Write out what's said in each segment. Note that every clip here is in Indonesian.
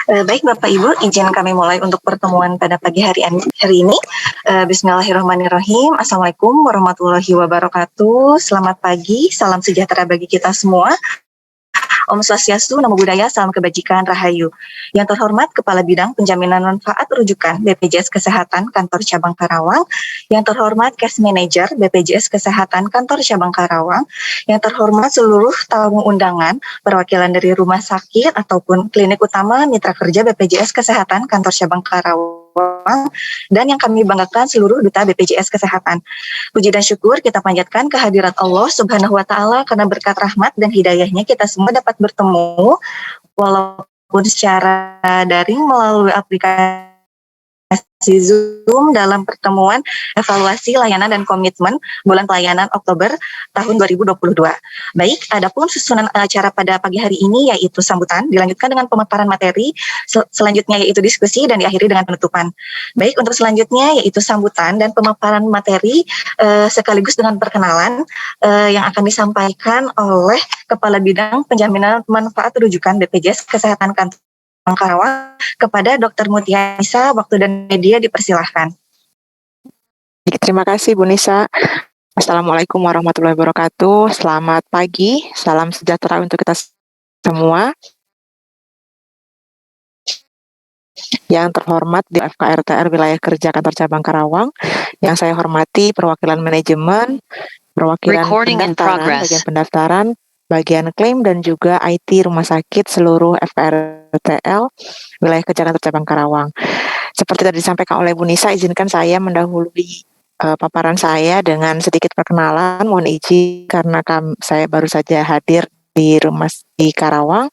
Baik Bapak Ibu, izin kami mulai untuk pertemuan pada pagi hari ini. Bismillahirrahmanirrahim. Assalamualaikum warahmatullahi wabarakatuh. Selamat pagi, salam sejahtera bagi kita semua. Om Swastiastu, Namo Buddhaya, Salam Kebajikan, Rahayu. Yang terhormat Kepala Bidang Penjaminan Manfaat Rujukan BPJS Kesehatan Kantor Cabang Karawang, yang terhormat Case Manager BPJS Kesehatan Kantor Cabang Karawang, yang terhormat seluruh tamu undangan, perwakilan dari rumah sakit ataupun klinik utama mitra kerja BPJS Kesehatan Kantor Cabang Karawang, dan yang kami banggakan seluruh duta BPJS Kesehatan. Puji dan syukur kita panjatkan kehadirat Allah Subhanahu wa Ta'ala, karena berkat rahmat dan hidayahnya kita semua dapat bertemu walaupun secara daring melalui aplikasi Zoom dalam pertemuan evaluasi layanan dan komitmen bulan pelayanan Oktober tahun 2022. Baik, adapun susunan acara pada pagi hari ini yaitu sambutan, dilanjutkan dengan pemaparan materi, selanjutnya yaitu diskusi, dan diakhiri dengan penutupan. Baik, untuk selanjutnya yaitu sambutan dan pemaparan materi sekaligus dengan perkenalan yang akan disampaikan oleh Kepala Bidang Penjaminan Manfaat Rujukan BPJS Kesehatan Kantor Karawang kepada Dr. Mutia Nisa. Waktu dan media dipersilahkan. Terima kasih Bu Nisa. Assalamualaikum warahmatullahi wabarakatuh. Selamat pagi, salam sejahtera untuk kita semua. Yang terhormat di FKRTR Wilayah Kerja Kantor Cabang Karawang, yang saya hormati perwakilan manajemen, perwakilan bagian pendaftaran, bagian klaim, dan juga IT rumah sakit seluruh FKRTL Wilayah Kerja Kantor Cabang Karawang. Seperti tadi disampaikan oleh Bu Nisa, izinkan saya mendahului paparan saya dengan sedikit perkenalan. Mohon izin karena saya baru saja hadir di Karawang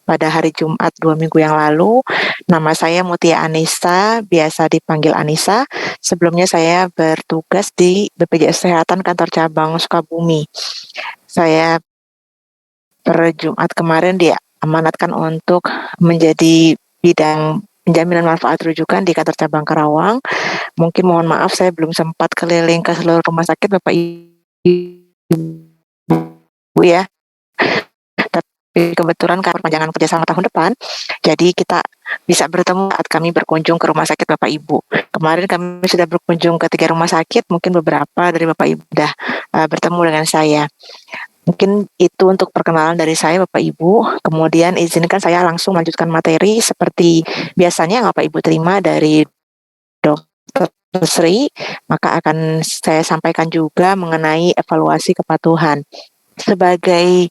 pada hari Jumat 2 minggu yang lalu. Nama saya Mutia Anissa, biasa dipanggil Anissa. Sebelumnya saya bertugas di BPJS Kesehatan Kantor Cabang Sukabumi. Saya per Jumat kemarin diamanatkan untuk menjadi bidang penjaminan manfaat rujukan di Kantor Cabang Karawang. Mungkin mohon maaf saya belum sempat keliling ke seluruh rumah sakit Bapak Ibu ya. Tapi kebetulan karena perpanjangan kerjasama tahun depan, jadi kita bisa bertemu saat kami berkunjung ke rumah sakit Bapak Ibu. Kemarin kami sudah berkunjung ke 3 rumah sakit, mungkin beberapa dari Bapak Ibu sudah bertemu dengan saya. Mungkin itu untuk perkenalan dari saya Bapak Ibu. Kemudian izinkan saya langsung melanjutkan materi seperti biasanya yang Bapak Ibu terima dari Dr. Sri, maka akan saya sampaikan juga mengenai evaluasi kepatuhan. Sebagai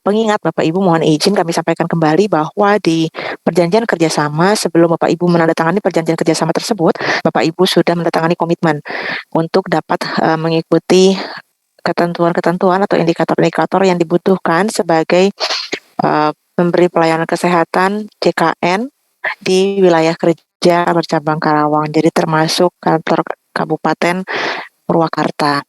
pengingat Bapak Ibu, mohon izin kami sampaikan kembali bahwa di perjanjian kerjasama, sebelum Bapak Ibu menandatangani perjanjian kerjasama tersebut, Bapak Ibu sudah menandatangani komitmen untuk dapat mengikuti ketentuan-ketentuan atau indikator-indikator yang dibutuhkan sebagai pemberi pelayanan kesehatan JKN di wilayah kerja Kantor Cabang Karawang, jadi termasuk kantor Kabupaten Purwakarta.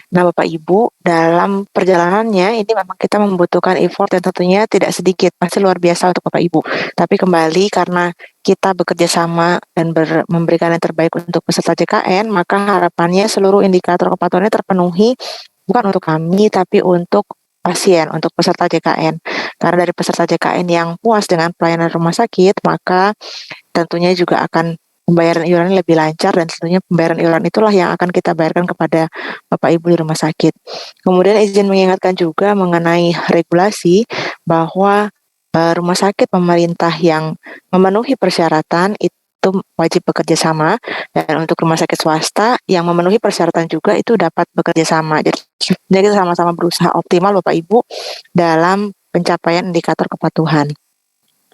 Nah Bapak Ibu, dalam perjalanannya ini memang kita membutuhkan effort yang tentunya tidak sedikit, pasti luar biasa untuk Bapak Ibu. Tapi kembali karena kita bekerja sama dan memberikan yang terbaik untuk peserta JKN, maka harapannya seluruh indikator kepatuhannya terpenuhi, bukan untuk kami, tapi untuk pasien, untuk peserta JKN. Karena dari peserta JKN yang puas dengan pelayanan rumah sakit, maka tentunya juga akan pembayaran iuran lebih lancar, dan tentunya pembayaran iuran itulah yang akan kita bayarkan kepada Bapak Ibu di rumah sakit. Kemudian izin mengingatkan juga mengenai regulasi bahwa rumah sakit pemerintah yang memenuhi persyaratan itu wajib bekerja sama, dan untuk rumah sakit swasta yang memenuhi persyaratan juga itu dapat bekerja sama. Jadi kita sama-sama berusaha optimal Bapak Ibu dalam pencapaian indikator kepatuhan.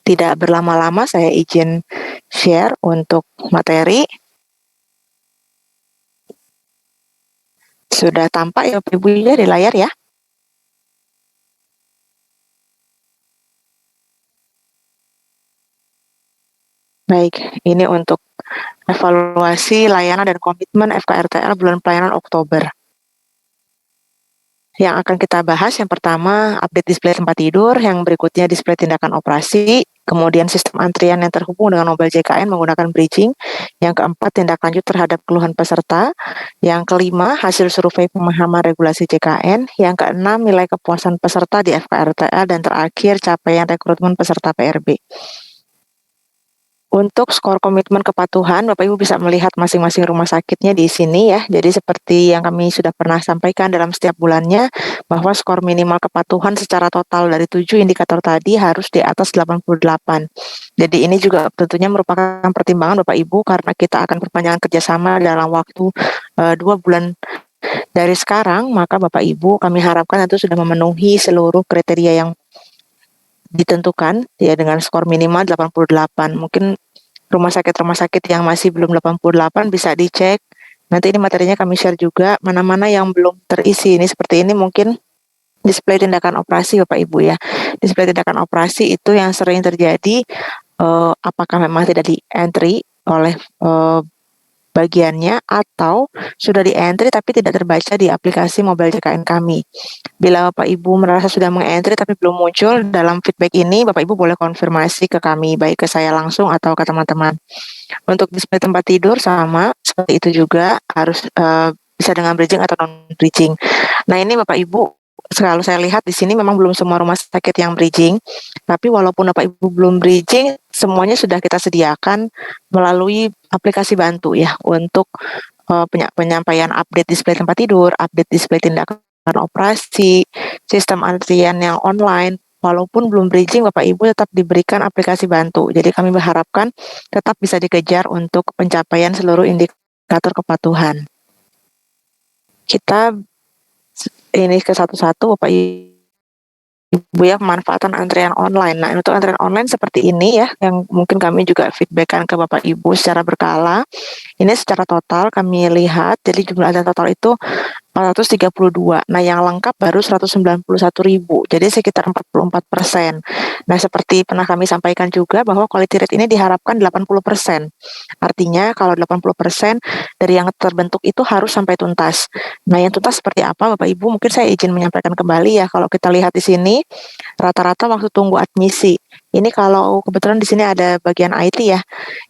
Tidak berlama-lama saya izin share untuk materi. Sudah tampak ya Bapak Ibu ya di layar ya? Baik, ini untuk evaluasi layanan dan komitmen FKRTL bulan pelayanan Oktober. Yang akan kita bahas yang pertama update display tempat tidur, yang berikutnya display tindakan operasi, kemudian sistem antrian yang terhubung dengan mobile JKN menggunakan bridging, yang keempat tindak lanjut terhadap keluhan peserta, yang kelima hasil survei pemahaman regulasi JKN, yang keenam nilai kepuasan peserta di FKRTL, dan terakhir capaian rekrutmen peserta PRB. Untuk skor komitmen kepatuhan, Bapak Ibu bisa melihat masing-masing rumah sakitnya di sini ya. Jadi seperti yang kami sudah pernah sampaikan dalam setiap bulannya, bahwa skor minimal kepatuhan secara total dari 7 indikator tadi harus di atas 88. Jadi ini juga tentunya merupakan pertimbangan Bapak Ibu karena kita akan perpanjangan kerjasama dalam waktu 2 bulan dari sekarang, maka Bapak Ibu kami harapkan itu sudah memenuhi seluruh kriteria yang ditentukan ya dengan skor minimal 88. Mungkin rumah sakit yang masih belum 88 bisa dicek. Nanti ini materinya kami share juga mana-mana yang belum terisi. Ini seperti ini mungkin display tindakan operasi Bapak Ibu ya. Display tindakan operasi itu yang sering terjadi apakah memang tidak di-entry oleh bagiannya atau sudah di-entry tapi tidak terbaca di aplikasi mobile JKN kami. Bila Bapak Ibu merasa sudah meng-entry tapi belum muncul dalam feedback ini, Bapak Ibu boleh konfirmasi ke kami, baik ke saya langsung atau ke teman-teman. Untuk display tempat tidur sama, seperti itu juga harus bisa dengan bridging atau non-bridging. Nah ini Bapak Ibu, selalu saya lihat di sini memang belum semua rumah sakit yang bridging, tapi walaupun Bapak Ibu belum bridging, semuanya sudah kita sediakan melalui aplikasi bantu ya untuk penyampaian update display tempat tidur, update display tindakan operasi, sistem antrian yang online. Walaupun belum bridging, Bapak Ibu tetap diberikan aplikasi bantu. Jadi kami berharapkan tetap bisa dikejar untuk pencapaian seluruh indikator kepatuhan. Kita ini ke satu-satu Bapak Ibu ya, pemanfaatan antrian online. Nah, untuk antrian online seperti ini ya, yang mungkin kami juga feedbackkan ke Bapak Ibu secara berkala. Ini secara total kami lihat, jadi jumlah antrian total itu 432. Nah, yang lengkap baru 191.000. Jadi sekitar 44%. Nah, seperti pernah kami sampaikan juga bahwa quality rate ini diharapkan 80%. Artinya kalau 80% dari yang terbentuk itu harus sampai tuntas. Nah, yang tuntas seperti apa Bapak Ibu? Mungkin saya izin menyampaikan kembali ya. Kalau kita lihat di sini rata-rata waktu tunggu admisi. Ini kalau kebetulan di sini ada bagian IT ya.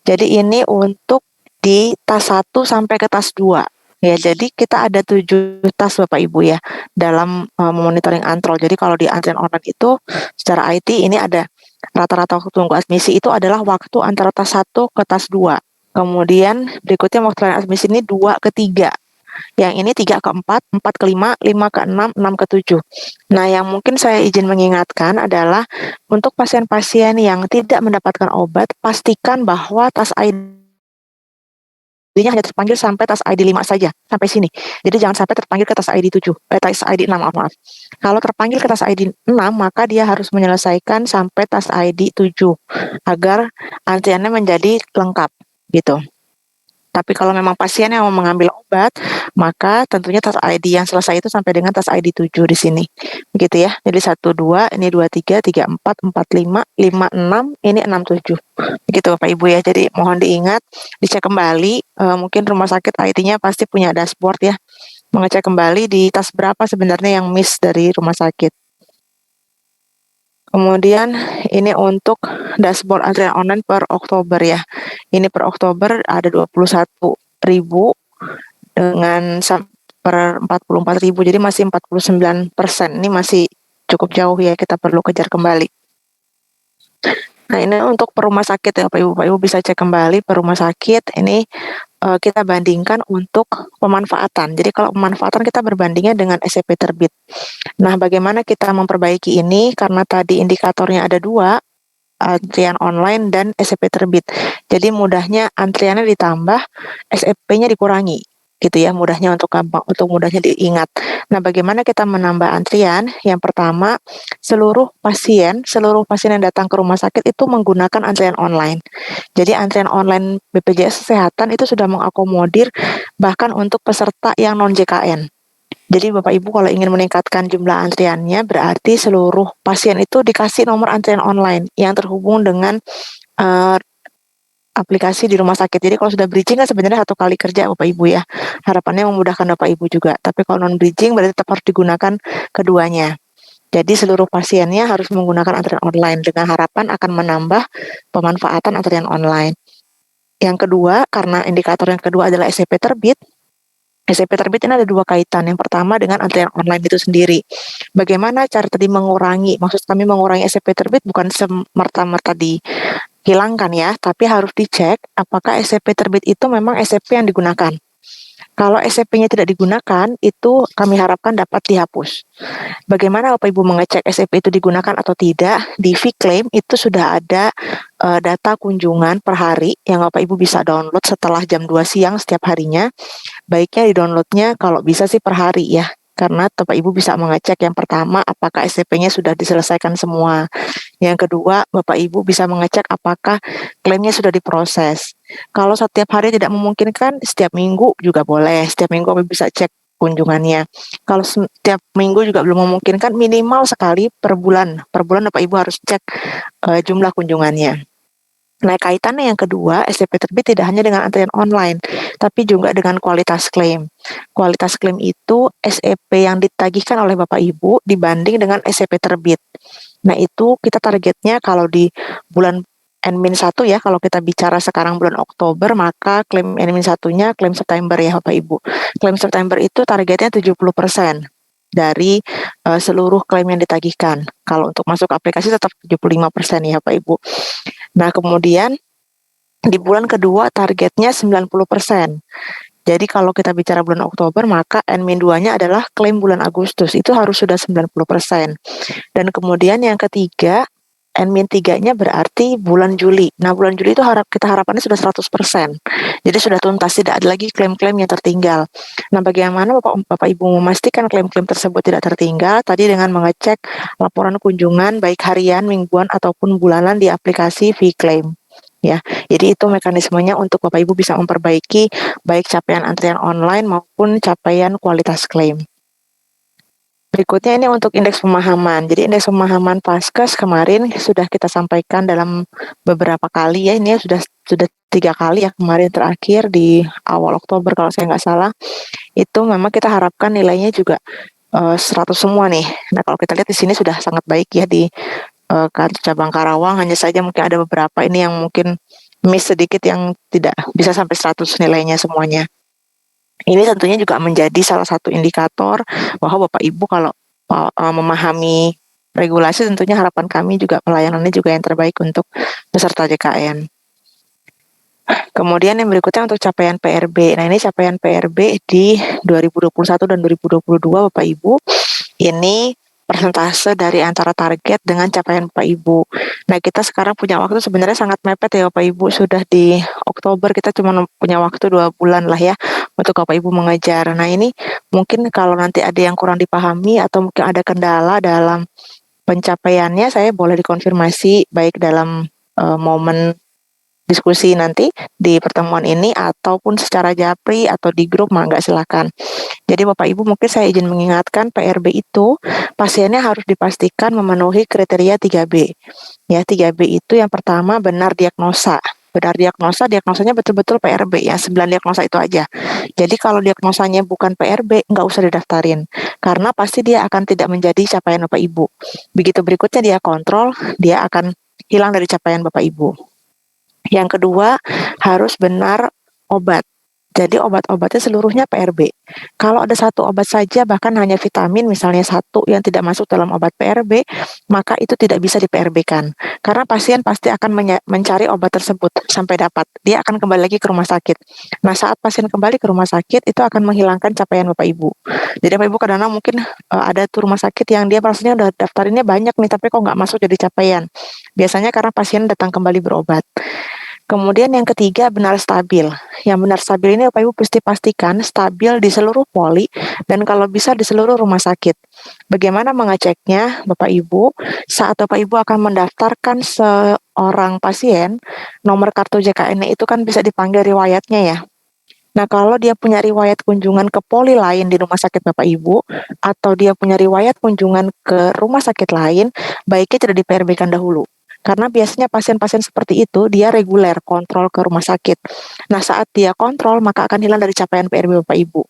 Jadi ini untuk di tas 1 sampai ke tas 2. Ya, jadi kita ada 7 tas Bapak Ibu ya dalam memonitoring antrol. Jadi kalau di antrian online itu secara IT ini ada rata-rata waktu tunggu admisi itu adalah waktu antara tas 1 ke tas 2. Kemudian berikutnya waktu layanan admisi ini 2 ke 3. Yang ini 3 ke 4, 4 ke 5, 5 ke 6, 6 ke 7. Nah, yang mungkin saya izin mengingatkan adalah untuk pasien-pasien yang tidak mendapatkan obat, pastikan bahwa tas ID-nya hanya terpanggil sampai tas ID 5 saja, sampai sini. Jadi jangan sampai terpanggil ke tas ID 7, tas ID 6, maaf. Kalau terpanggil ke tas ID 6, maka dia harus menyelesaikan sampai tas ID 7, agar antriannya menjadi lengkap, gitu. Tapi kalau memang pasien yang mau mengambil obat, maka tentunya tas ID yang selesai itu sampai dengan tas ID 7 di sini. Begitu ya. Jadi 1, 2, ini 2, 3, 3, 4, 4, 5, 5, 6, ini 6, 7. Begitu Bapak Ibu ya. Jadi mohon diingat, dicek kembali, mungkin rumah sakit ID-nya pasti punya dashboard ya. Mengecek kembali di tas berapa sebenarnya yang miss dari rumah sakit. Kemudian ini untuk dashboard antrian online per Oktober ya. Ini per Oktober ada 21.000 dengan per 44.000, jadi masih 49%. Ini masih cukup jauh ya, kita perlu kejar kembali. Nah, ini untuk per rumah sakit ya Pak Ibu bisa cek kembali per rumah sakit. Ini kita bandingkan untuk pemanfaatan. Jadi kalau pemanfaatan kita berbandingnya dengan SCP terbit. Nah, bagaimana kita memperbaiki ini? Karena tadi indikatornya ada 2, antrian online dan SCP terbit. Jadi mudahnya antriannya ditambah, SCP-nya dikurangi. Gitu ya, mudahnya untuk mudahnya diingat. Nah, bagaimana kita menambah antrian? Yang pertama, seluruh pasien yang datang ke rumah sakit itu menggunakan antrian online. Jadi antrian online BPJS Kesehatan itu sudah mengakomodir bahkan untuk peserta yang non-JKN. Jadi Bapak Ibu kalau ingin meningkatkan jumlah antriannya, berarti seluruh pasien itu dikasih nomor antrian online yang terhubung dengan aplikasi di rumah sakit. Jadi kalau sudah bridging kan sebenarnya 1 kali kerja Bapak Ibu ya. Harapannya memudahkan Bapak Ibu juga. Tapi kalau non-bridging berarti tetap harus digunakan keduanya. Jadi seluruh pasiennya harus menggunakan antrian online dengan harapan akan menambah pemanfaatan antrian online. Yang kedua, karena indikator yang kedua adalah SCP terbit. SCP terbit ini ada 2 kaitan. Yang pertama dengan antrian online itu sendiri. Bagaimana cara tadi mengurangi? Maksud kami mengurangi SCP terbit bukan semerta-merta di hilangkan ya, tapi harus dicek apakah SCP terbit itu memang SCP yang digunakan. Kalau SCP-nya tidak digunakan, itu kami harapkan dapat dihapus. Bagaimana Bapak Ibu mengecek SCP itu digunakan atau tidak? Di Vclaim itu sudah ada data kunjungan per hari yang Bapak Ibu bisa download setelah jam 2 siang setiap harinya. Baiknya di-downloadnya kalau bisa sih per hari ya. Karena Bapak Ibu bisa mengecek yang pertama apakah SCP-nya sudah diselesaikan semua. Yang kedua, Bapak Ibu bisa mengecek apakah klaimnya sudah diproses. Kalau setiap hari tidak memungkinkan, setiap minggu juga boleh. Setiap minggu Bapak bisa cek kunjungannya. Kalau setiap minggu juga belum memungkinkan, minimal sekali per bulan. Per bulan Bapak Ibu harus cek jumlah kunjungannya. Nah, kaitannya yang kedua, SCP terbit tidak hanya dengan antrian online, tapi juga dengan kualitas klaim. Kualitas klaim itu SCP yang ditagihkan oleh Bapak Ibu dibanding dengan SCP terbit. Nah, itu kita targetnya kalau di bulan N-1 ya, kalau kita bicara sekarang bulan Oktober, maka klaim N-1-nya klaim September ya Bapak Ibu. Klaim September itu targetnya 70% dari seluruh klaim yang ditagihkan. Kalau untuk masuk aplikasi tetap 75% ya Bapak Ibu. Nah, kemudian di bulan kedua targetnya 90%. Jadi kalau kita bicara bulan Oktober, maka N-2-nya adalah klaim bulan Agustus. Itu harus sudah 90%. Dan kemudian yang ketiga, N-3-nya berarti bulan Juli. Nah, bulan Juli itu kita harapannya sudah 100%. Jadi sudah tuntas, tidak ada lagi klaim-klaim yang tertinggal. Nah, bagaimana Bapak Ibu memastikan klaim-klaim tersebut tidak tertinggal? Tadi dengan mengecek laporan kunjungan baik harian, mingguan, ataupun bulanan di aplikasi Vclaim. Ya, jadi itu mekanismenya untuk Bapak Ibu bisa memperbaiki baik capaian antrian online maupun capaian kualitas klaim. Berikutnya ini untuk indeks pemahaman. Jadi indeks pemahaman Paskes kemarin sudah kita sampaikan dalam beberapa kali ya. Ini sudah 3 kali ya, kemarin terakhir di awal Oktober kalau saya nggak salah. Itu memang kita harapkan nilainya juga 100 semua nih. Nah, kalau kita lihat di sini sudah sangat baik ya di kantor cabang Karawang. Hanya saja mungkin ada beberapa ini yang mungkin miss sedikit yang tidak bisa sampai 100 nilainya semuanya. Ini tentunya juga menjadi salah satu indikator bahwa Bapak Ibu kalau memahami regulasi, tentunya harapan kami juga pelayanannya juga yang terbaik untuk peserta JKN. Kemudian yang berikutnya untuk capaian PRB. Nah, ini capaian PRB di 2021 dan 2022 Bapak Ibu. Ini persentase dari antara target dengan capaian Bapak Ibu. Nah, kita sekarang punya waktu sebenarnya sangat mepet ya Bapak Ibu. Sudah di Oktober kita cuma punya waktu 2 bulan lah ya untuk Bapak Ibu mengejar. Nah, ini mungkin kalau nanti ada yang kurang dipahami atau mungkin ada kendala dalam pencapaiannya, saya boleh dikonfirmasi baik dalam momen diskusi nanti di pertemuan ini ataupun secara japri atau di grup, mangga silakan. Jadi Bapak Ibu mungkin saya izin mengingatkan PRB itu pasiennya harus dipastikan memenuhi kriteria 3B. Ya, 3B itu yang pertama benar diagnosa. Benar diagnosa, diagnosanya betul-betul PRB ya, 9 diagnosa itu aja. Jadi kalau diagnosanya bukan PRB, nggak usah didaftarin. Karena pasti dia akan tidak menjadi capaian Bapak Ibu. Begitu berikutnya dia kontrol, dia akan hilang dari capaian Bapak Ibu. Yang kedua, harus benar obat. Jadi obat-obatnya seluruhnya PRB. Kalau ada satu obat saja, bahkan hanya vitamin misalnya satu yang tidak masuk dalam obat PRB, maka itu tidak bisa di PRB-kan. Karena pasien pasti akan mencari obat tersebut sampai dapat. Dia akan kembali lagi ke rumah sakit. Nah, saat pasien kembali ke rumah sakit, itu akan menghilangkan capaian Bapak Ibu. Jadi Bapak Ibu kadang-kadang mungkin ada tuh rumah sakit yang dia rasanya udah daftarinnya banyak nih, tapi kok nggak masuk jadi capaian. Biasanya karena pasien datang kembali berobat. Kemudian yang ketiga, benar stabil. Yang benar stabil ini Bapak Ibu mesti pastikan stabil di seluruh poli dan kalau bisa di seluruh rumah sakit. Bagaimana mengeceknya Bapak Ibu? Saat Bapak Ibu akan mendaftarkan seorang pasien, nomor kartu JKN-nya itu kan bisa dipanggil riwayatnya ya. Nah, kalau dia punya riwayat kunjungan ke poli lain di rumah sakit Bapak Ibu, atau dia punya riwayat kunjungan ke rumah sakit lain, baiknya tidak di-PRB-kan dahulu. Karena biasanya pasien-pasien seperti itu, dia reguler kontrol ke rumah sakit. Nah, saat dia kontrol, maka akan hilang dari capaian PRB Bapak Ibu.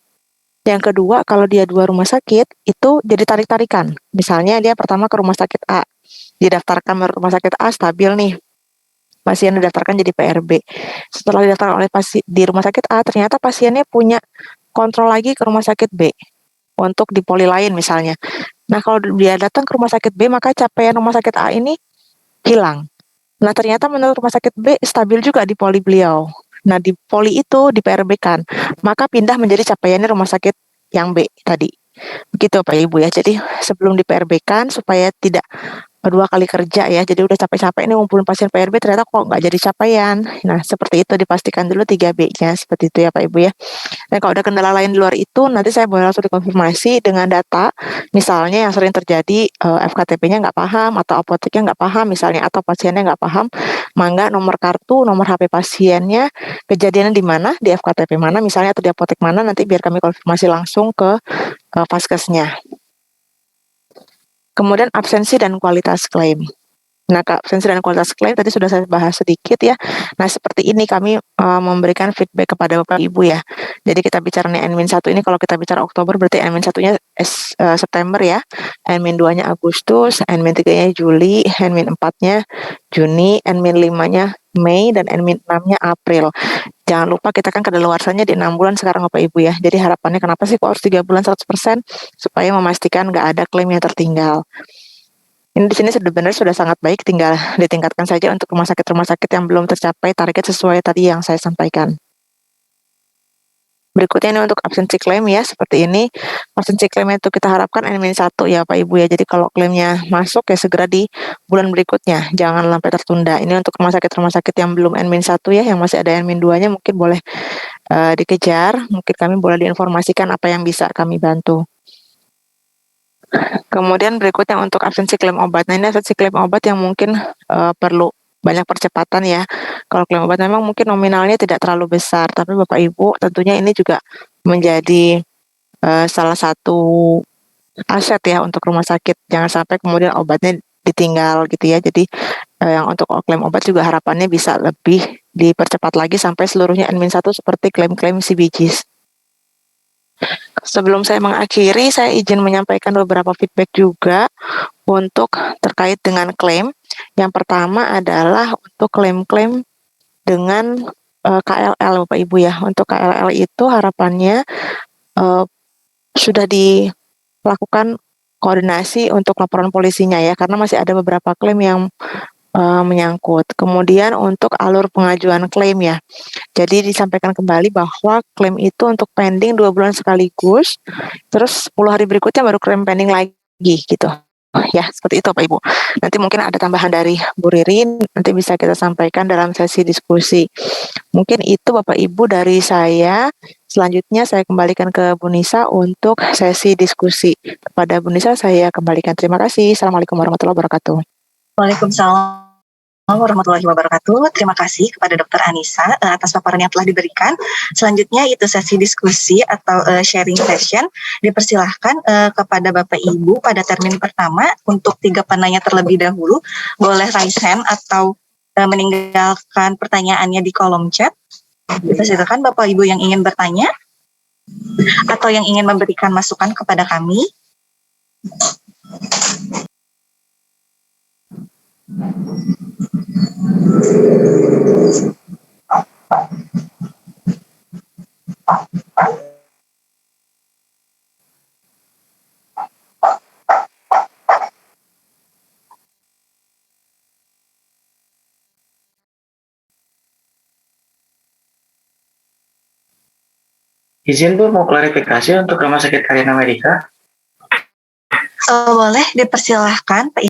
Yang kedua, kalau dia 2 rumah sakit, itu jadi tarik-tarikan. Misalnya dia pertama ke rumah sakit A, didaftarkan ke rumah sakit A, stabil nih. Pasien didaftarkan jadi PRB. Setelah didaftarkan oleh di rumah sakit A, ternyata pasiennya punya kontrol lagi ke rumah sakit B untuk di poli lain misalnya. Nah, kalau dia datang ke rumah sakit B, maka capaian rumah sakit A ini hilang. Nah, ternyata menurut rumah sakit B stabil juga di poli beliau. Nah, di poli itu di PRB kan, maka pindah menjadi capaiannya rumah sakit yang B tadi. Begitu Pak Ibu ya. Jadi sebelum di PRB kan supaya tidak dua kali kerja ya. Jadi udah capek-capek nih ngumpulin pasien PRB ternyata kok nggak jadi capaian. Nah, seperti itu dipastikan dulu 3B-nya seperti itu ya Pak Ibu ya. Dan kalau ada kendala lain di luar itu, nanti saya boleh langsung dikonfirmasi dengan data. Misalnya yang sering terjadi FKTP-nya nggak paham, atau apoteknya nggak paham misalnya, atau pasiennya nggak paham, mangga nomor kartu, nomor HP pasiennya, kejadiannya di mana, di FKTP mana misalnya, atau di apotek mana, nanti biar kami konfirmasi langsung ke Vaskesnya. Kemudian absensi dan kualitas klaim. Nah, absensi dan kualitas klaim tadi sudah saya bahas sedikit ya. Nah, seperti ini kami memberikan feedback kepada Bapak Ibu ya. Jadi kita bicara nih N-1 ini, kalau kita bicara Oktober berarti N-1-nya September ya, N-2-nya Agustus, N-3-nya Juli, N-4-nya Juni, N-5-nya Mei, dan N-6-nya April. Jangan lupa kita kan kadaluarsanya di 6 bulan sekarang Bapak Ibu ya. Jadi harapannya kenapa sih kok harus 3 bulan 100%? Supaya memastikan nggak ada klaim yang tertinggal. Ini di sini sebenarnya sudah sangat baik, tinggal ditingkatkan saja untuk rumah sakit yang belum tercapai target sesuai tadi yang saya sampaikan. Berikutnya ini untuk absensi klaim ya, seperti ini. Absensi klaim itu kita harapkan N-1 ya Pak Ibu ya. Jadi kalau klaimnya masuk ya segera di bulan berikutnya, jangan sampai tertunda. Ini untuk rumah sakit yang belum N-1 ya, yang masih ada N-2-nya mungkin boleh dikejar, mungkin kami boleh diinformasikan apa yang bisa kami bantu. Kemudian berikutnya untuk absensi klaim obat. Nah, ini absensi klaim obat yang mungkin perlu banyak percepatan ya. Kalau klaim obat memang mungkin nominalnya tidak terlalu besar, tapi Bapak Ibu tentunya ini juga menjadi salah satu aset ya untuk rumah sakit. Jangan sampai kemudian obatnya ditinggal gitu ya. Jadi yang untuk klaim obat juga harapannya bisa lebih dipercepat lagi sampai seluruhnya N-1 seperti klaim-klaim CBGs. Sebelum saya mengakhiri, saya izin menyampaikan beberapa feedback juga untuk terkait dengan klaim. Yang pertama adalah untuk klaim-klaim dengan KLL Bapak Ibu ya. Untuk KLL itu harapannya sudah dilakukan koordinasi untuk laporan polisinya ya, karena masih ada beberapa klaim yang menyangkut. Kemudian untuk alur pengajuan klaim ya. Jadi disampaikan kembali bahwa klaim itu untuk pending 2 bulan sekaligus, terus 10 hari berikutnya baru klaim pending lagi gitu. Ya, seperti itu Pak Ibu. Nanti mungkin ada tambahan dari Bu Ririn, nanti bisa kita sampaikan dalam sesi diskusi. Mungkin itu Bapak Ibu dari saya. Selanjutnya saya kembalikan ke Bu Nisa untuk sesi diskusi. Kepada Bu Nisa saya kembalikan. Terima kasih. Assalamualaikum warahmatullahi wabarakatuh. Waalaikumsalam warahmatullahi wabarakatuh. Terima kasih kepada Dr. Anissa atas paparan yang telah diberikan. Selanjutnya itu sesi diskusi atau sharing session. Dipersilahkan kepada Bapak Ibu pada termin pertama untuk 3 penanya terlebih dahulu. Boleh raise hand atau meninggalkan pertanyaannya di kolom chat. Dipersilakan Bapak Ibu yang ingin bertanya atau yang ingin memberikan masukan kepada kami. Izin Bu, mau klarifikasi untuk Rumah Sakit Karina Medica. Boleh dipersilahkan Pak.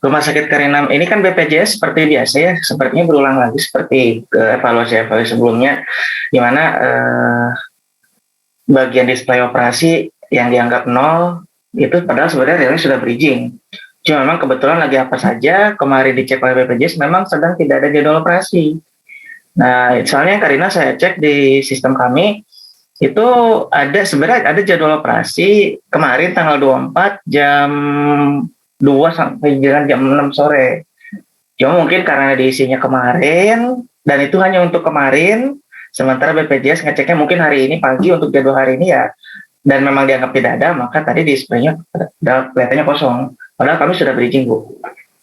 Rumah Sakit Karina ini kan BPJS seperti biasa ya, sepertinya berulang lagi seperti evaluasi sebelumnya, di mana bagian display operasi yang dianggap 0 itu padahal sebenarnya realnya sudah bridging. Cuma memang kebetulan lagi apa saja, kemarin dicek oleh BPJS memang sedang tidak ada jadwal operasi. Nah, soalnya Karina saya cek di sistem kami, itu sebenarnya ada jadwal operasi kemarin tanggal 24 jam 2 sampai jam 6 sore. Cuma mungkin karena diisinya kemarin, dan itu hanya untuk kemarin, sementara BPJS ngeceknya mungkin hari ini pagi untuk jadwal hari ini ya, dan memang dianggap tidak ada, maka tadi displaynya kelihatannya kosong. Padahal kami sudah bridging Bu.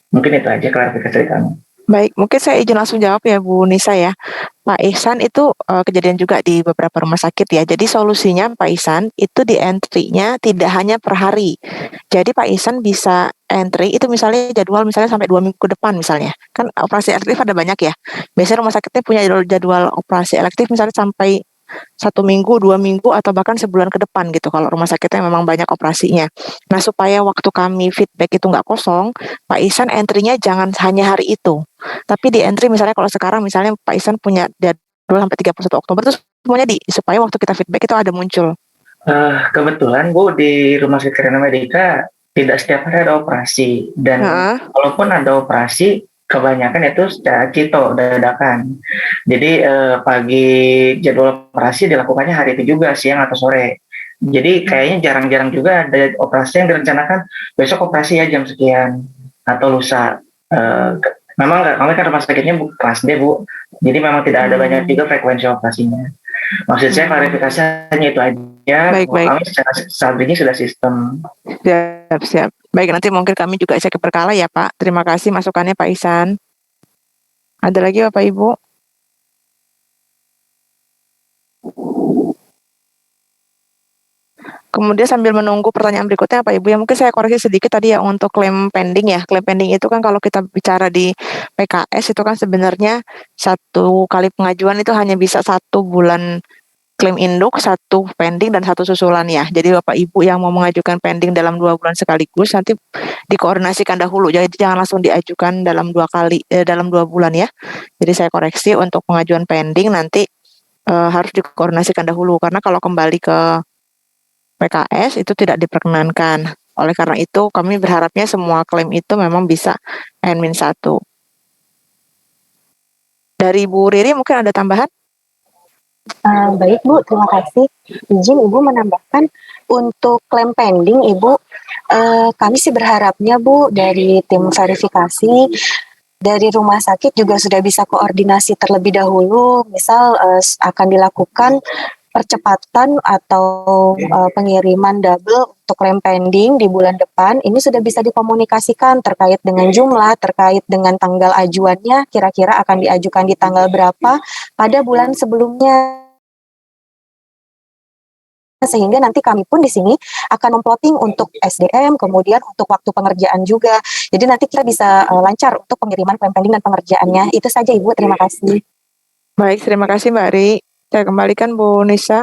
Mungkin itu aja klarifikasi dari kami. Baik, mungkin saya izin langsung jawab ya Bu Nisa ya. Pak Ihsan itu kejadian juga di beberapa rumah sakit ya. Jadi solusinya Pak Ihsan itu di entry-nya tidak hanya per hari. Jadi Pak Ihsan bisa entry itu misalnya jadwal misalnya sampai 2 minggu ke depan misalnya. Kan operasi elektif ada banyak ya. Biasanya rumah sakitnya punya jadwal operasi elektif misalnya sampai 1 minggu, 2 minggu, atau bahkan sebulan ke depan gitu kalau rumah sakitnya memang banyak operasinya. Nah supaya waktu kami feedback itu nggak kosong, Pak Ihsan entry-nya jangan hanya hari itu. Tapi di entry misalnya kalau sekarang misalnya Pak Ihsan punya jadwal sampai 31 Oktober terus semuanya supaya waktu kita feedback itu ada muncul. Kebetulan Bu di Rumah Sakit Karina Medica tidak setiap hari ada operasi, dan Heeh. walaupun ada operasi kebanyakan itu secara cito dadakan. Jadi pagi jadwal operasi dilakukannya hari itu juga, siang atau sore. Jadi kayaknya jarang-jarang juga ada operasi yang direncanakan besok operasi ya jam sekian atau lusa. Memang nggak, kami kan rumah sakitnya kelas D Bu, jadi memang tidak ada banyak juga frekuensi operasinya. Maksud saya klarifikasi hanya itu aja, bahwa Baik-baik, kami secara strategi sudah sistem. siap-siap. Baik, nanti mungkin kami juga cek berkala ya Pak. Terima kasih masukannya Pak Ihsan. Ada lagi Bapak Ibu? Kemudian sambil menunggu pertanyaan berikutnya Pak Ibu, ya mungkin saya koreksi sedikit tadi ya untuk klaim pending ya. Klaim pending itu kan kalau kita bicara di PKS itu kan sebenarnya satu kali pengajuan itu hanya bisa 1 bulan klaim induk, 1 pending, dan 1 susulan ya. Jadi Bapak Ibu yang mau mengajukan pending dalam 2 bulan sekaligus nanti dikoordinasikan dahulu. Jadi jangan langsung diajukan dalam 2 kali, dalam 2 bulan ya. Jadi saya koreksi untuk pengajuan pending nanti harus dikoordinasikan dahulu karena kalau kembali ke PKS itu tidak diperkenankan. Oleh karena itu, kami berharapnya semua klaim itu memang bisa N-1. Dari Bu Riri mungkin ada tambahan? Baik Bu, terima kasih. Izin Ibu menambahkan untuk klaim pending Ibu, kami sih berharapnya Bu dari tim verifikasi dari rumah sakit juga sudah bisa koordinasi terlebih dahulu, misal akan dilakukan percepatan atau pengiriman double untuk klaim pending di bulan depan. Ini sudah bisa dikomunikasikan terkait dengan jumlah, terkait dengan tanggal ajuannya, kira-kira akan diajukan di tanggal berapa pada bulan sebelumnya. Sehingga nanti kami pun di sini akan memplotting untuk SDM, kemudian untuk waktu pengerjaan juga. Jadi nanti kita bisa lancar untuk pengiriman klaim pending dan pengerjaannya. Itu saja Ibu, terima kasih. Baik, terima kasih Mbak Ri. Saya kembalikan Bu Nisa.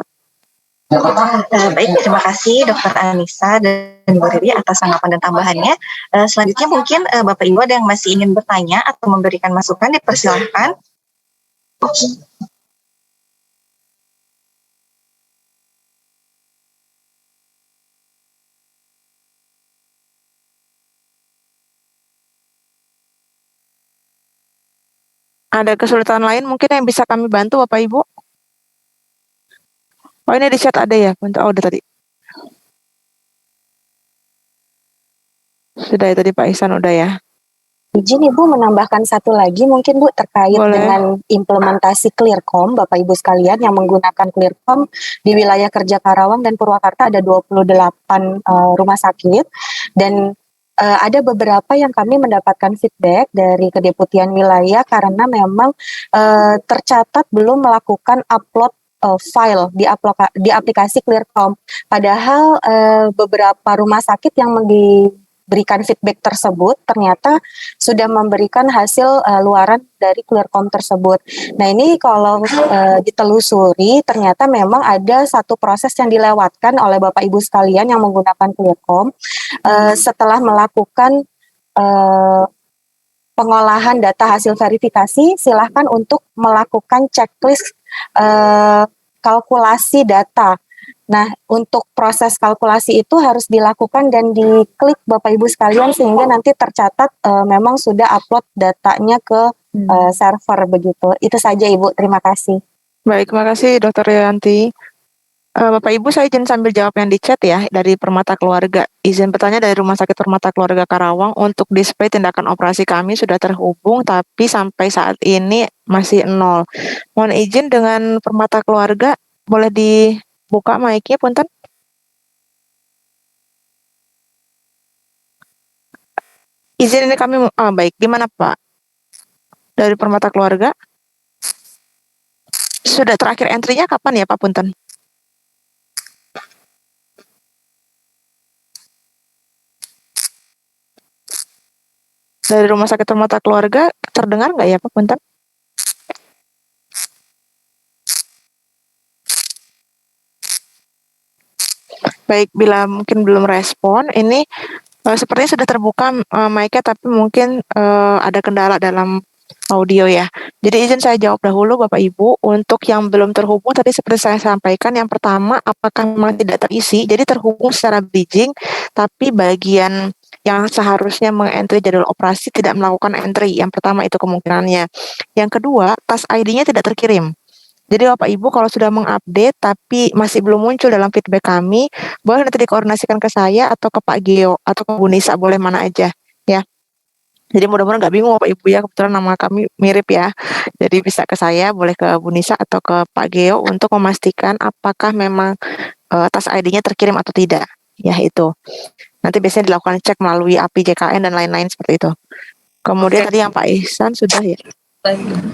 Baik, terima kasih Dr. Anissa dan Bu Riri atas tanggapan dan tambahannya. Selanjutnya mungkin Bapak Ibu ada yang masih ingin bertanya atau memberikan masukan, dipersilahkan. Ada kesulitan lain mungkin yang bisa kami bantu Bapak Ibu? Oh ini di chat ada ya? Bentar, oh udah tadi. Sudah ya tadi Pak Ihsan udah ya. Izin Ibu menambahkan satu lagi mungkin Bu terkait Boleh. dengan implementasi Clearcom Bapak Ibu sekalian yang menggunakan Clearcom di wilayah kerja Karawang dan Purwakarta ada 28 rumah sakit dan ada beberapa yang kami mendapatkan feedback dari kedeputian wilayah karena memang tercatat belum melakukan upload file di aplikasi Clearcom. Padahal beberapa rumah sakit yang diberikan feedback tersebut ternyata sudah memberikan hasil luaran dari Clearcom tersebut. Nah ini kalau ditelusuri ternyata memang ada satu proses yang dilewatkan oleh Bapak Ibu sekalian yang menggunakan Clearcom setelah melakukan pengolahan data hasil verifikasi, silahkan untuk melakukan checklist kalkulasi data. Nah, untuk proses kalkulasi itu harus dilakukan dan diklik Bapak Ibu sekalian sehingga nanti tercatat memang sudah upload datanya ke server begitu. Itu saja Ibu, terima kasih. Baik, terima kasih Dokter Yanti. Bapak Ibu saya izin sambil jawab yang di chat ya dari Permata Keluarga. Izin bertanya dari Rumah Sakit Permata Keluarga Karawang untuk display tindakan operasi kami sudah terhubung tapi sampai saat ini masih 0. Mohon izin dengan Permata Keluarga boleh dibuka mic-nya punten. Izin ini kami baik. Di mana Pak? Dari Permata Keluarga? Sudah terakhir entry-nya kapan ya Pak Punten? Dari Rumah Sakit Permata Keluarga terdengar nggak ya Pak Punten? Baik, bila mungkin belum respon, ini sepertinya sudah terbuka mic-nya, tapi mungkin ada kendala dalam audio ya. Jadi izin saya jawab dahulu Bapak Ibu. Untuk yang belum terhubung tadi seperti saya sampaikan, yang pertama apakah memang tidak terisi, jadi terhubung secara bridging, tapi bagian yang seharusnya mengentry jadwal operasi tidak melakukan entry. Yang pertama itu kemungkinannya. Yang kedua, tas ID-nya tidak terkirim. Jadi Bapak Ibu kalau sudah mengupdate tapi masih belum muncul dalam feedback kami, boleh nanti dikoordinasikan ke saya atau ke Pak Geo atau ke Bu Nisa, boleh mana aja ya. Jadi mudah-mudahan nggak bingung Bapak Ibu ya, kebetulan nama kami mirip ya. Jadi bisa ke saya, boleh ke Bu Nisa atau ke Pak Geo untuk memastikan apakah memang tas ID-nya terkirim atau tidak. Ya itu. Nanti biasanya dilakukan cek melalui API JKN dan lain-lain seperti itu. Kemudian tadi yang Pak Ihsan sudah ya.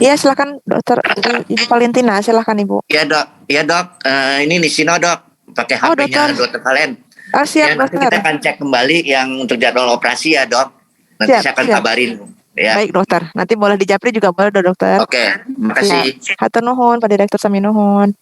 Iya silakan Dokter Ibu Valentina, silakan Ibu. Ya dok, ini Nisino dok, pakai Oh, HP-nya dokter. dokter Valen. Siap Ya nanti dokter. kita akan cek kembali yang untuk jadwal operasi ya dok. Nanti Siap, saya akan siap. kabarin. Ya. Baik dokter, nanti boleh di Japri juga boleh dokter. Oke, makasih. Hatur nuhun Pak Direktur sami nuhun.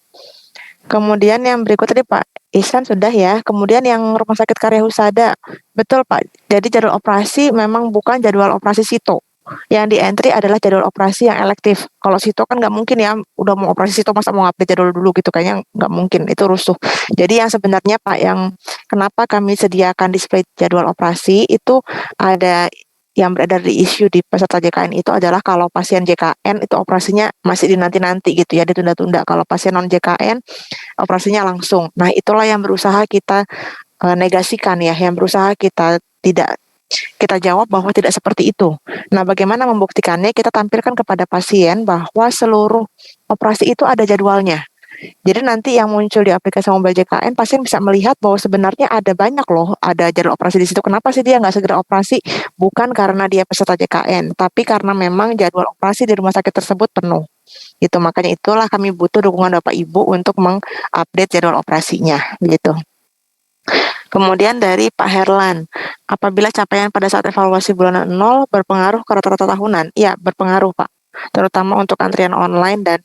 Kemudian yang berikut tadi Pak Ihsan sudah ya. Kemudian yang Rumah Sakit Karya Husada, betul Pak. Jadi jadwal operasi memang bukan jadwal operasi sito. Yang di entry adalah jadwal operasi yang elektif. Kalau sito kan nggak mungkin ya, udah mau operasi sito masa mau update jadwal dulu gitu, kayaknya nggak mungkin, itu rusuh. Jadi yang sebenarnya Pak, yang kenapa kami sediakan display jadwal operasi itu ada yang beredar di isu di peserta JKN itu adalah kalau pasien JKN itu operasinya masih dinanti-nanti gitu ya, ditunda-tunda. Kalau pasien non JKN operasinya langsung. Nah, itulah yang berusaha kita negasikan ya, yang berusaha kita tidak kita jawab bahwa tidak seperti itu. Nah, bagaimana membuktikannya? Kita tampilkan kepada pasien bahwa seluruh operasi itu ada jadwalnya. Jadi nanti yang muncul di aplikasi mobile JKN, pasien bisa melihat bahwa sebenarnya ada banyak loh, ada jadwal operasi di situ. Kenapa sih dia nggak segera operasi? Bukan karena dia peserta JKN, tapi karena memang jadwal operasi di rumah sakit tersebut penuh. Itu makanya itulah kami butuh dukungan Bapak Ibu untuk mengupdate jadwal operasinya, gitu. Kemudian dari Pak Herlan, apabila capaian pada saat evaluasi bulan 0 berpengaruh ke rata-rata tahunan? Iya, berpengaruh Pak. Terutama untuk antrian online dan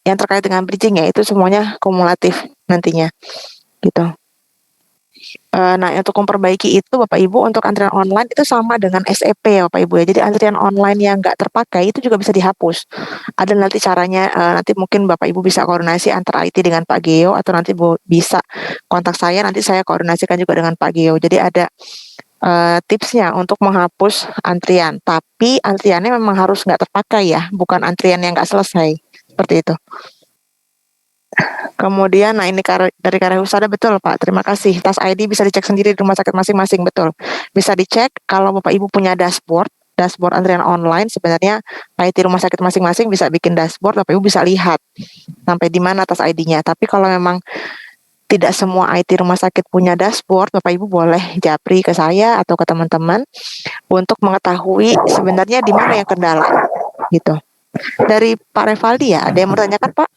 yang terkait dengan bridging ya, itu semuanya kumulatif nantinya gitu. Nah, untuk memperbaiki itu Bapak Ibu, untuk antrian online itu sama dengan SEP ya Bapak Ibu ya. Jadi antrian online yang nggak terpakai itu juga bisa dihapus. Ada nanti caranya, nanti mungkin Bapak Ibu bisa koordinasi antara IT dengan Pak Geo, atau nanti bisa kontak saya, nanti saya koordinasikan juga dengan Pak Geo. Jadi ada tipsnya untuk menghapus antrian, tapi antriannya memang harus nggak terpakai ya, bukan antrian yang nggak selesai, seperti itu. Kemudian, nah ini dari Karya Husada, betul Pak, terima kasih. Tas ID bisa dicek sendiri di rumah sakit masing-masing, betul. Bisa dicek kalau Bapak Ibu punya dashboard antrian online, sebenarnya IT rumah sakit masing-masing bisa bikin dashboard, Bapak Ibu bisa lihat sampai di mana tas ID-nya. Tapi kalau memang tidak semua IT rumah sakit punya dashboard, Bapak Ibu boleh japri ke saya atau ke teman-teman untuk mengetahui sebenarnya di mana yang kendala, gitu. Dari Pak Revaldi ya, ada yang bertanyakan Pak?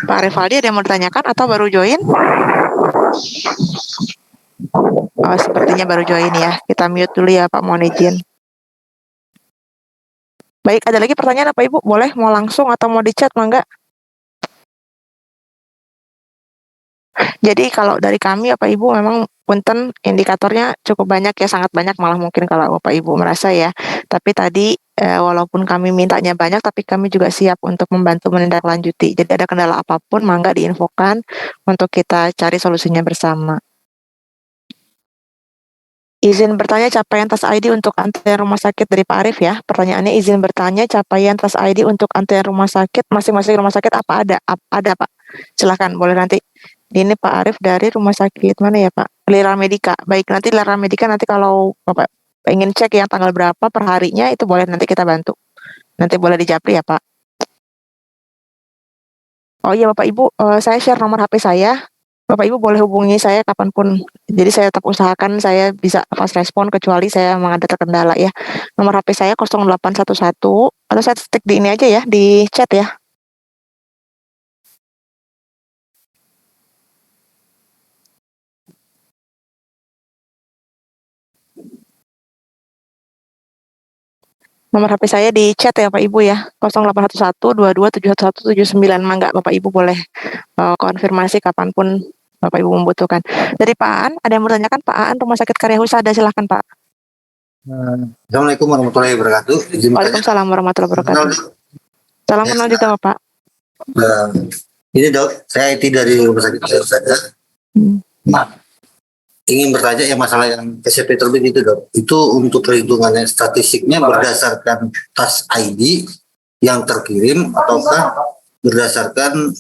Pak Revaldi ada yang mau ditanyakan atau baru join? Oh, sepertinya baru join ya. Kita mute dulu ya Pak, mohon izin. Baik, ada lagi pertanyaan apa Ibu? Boleh mau langsung atau mau di chat, mangga? Jadi kalau dari kami Bapak Ibu memang punten indikatornya cukup banyak ya, sangat banyak malah mungkin kalau Bapak Ibu merasa ya. Tapi tadi walaupun kami mintanya banyak, tapi kami juga siap untuk membantu menindaklanjuti. Jadi ada kendala apapun mangga diinfokan untuk kita cari solusinya bersama. Izin bertanya capaian tas ID untuk antrian rumah sakit dari Pak Arif ya. Pertanyaannya, izin bertanya capaian tas ID untuk antrian rumah sakit, masing-masing rumah sakit apa ada? Ada Pak. Silahkan, boleh nanti. Ini Pak Arif dari rumah sakit mana ya Pak? Lira Medika. Baik, nanti Lira Medika nanti kalau Bapak ingin cek yang tanggal berapa per harinya, itu boleh nanti kita bantu. Nanti boleh dijapri ya Pak. Oh iya Bapak Ibu, saya share nomor HP saya. Bapak Ibu boleh hubungi saya kapanpun. Jadi saya tetap usahakan saya bisa fast respon kecuali saya memang ada terkendala ya. Nomor HP saya 0811 atau saya ketik di ini aja ya, di chat ya. Nomor HP saya di chat ya Pak Ibu ya, 0811 22 711 79. Mangga Bapak Ibu boleh konfirmasi kapanpun Bapak Ibu membutuhkan. Dari Pak Aan, ada yang bertanyakan Pak Aan, Rumah Sakit Karya Husada, silahkan Pak. Assalamualaikum warahmatullahi wabarakatuh. Waalaikumsalam warahmatullahi wabarakatuh. Salam kenal juga Bapak. Ini dok, saya IT dari Rumah Sakit Karya Husada. Ingin bertanya yang masalah yang SCP terbit itu dok, itu untuk perhitungannya statistiknya berdasarkan tas ID yang terkirim ataukah berdasarkan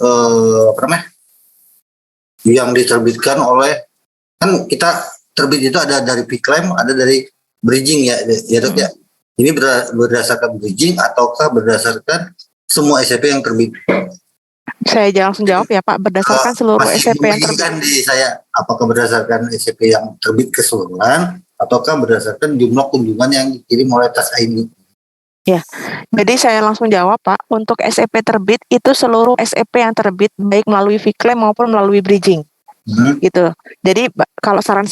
yang diterbitkan oleh, kan kita terbit itu ada dari P-claim, ada dari bridging ya dok ya. Ini berdasarkan bridging ataukah berdasarkan semua SCP yang terbit? Saya langsung jawab ya Pak, berdasarkan seluruh SCP yang terbit. Di saya, apakah berdasarkan SCP yang terbit keseluruhan ataukah berdasarkan jumlah kunjungan yang dikirim oleh tas ID? Ya, jadi saya langsung jawab Pak, untuk SCP terbit itu seluruh SCP yang terbit baik melalui V-claim maupun melalui bridging. Gitu. Jadi kalau saran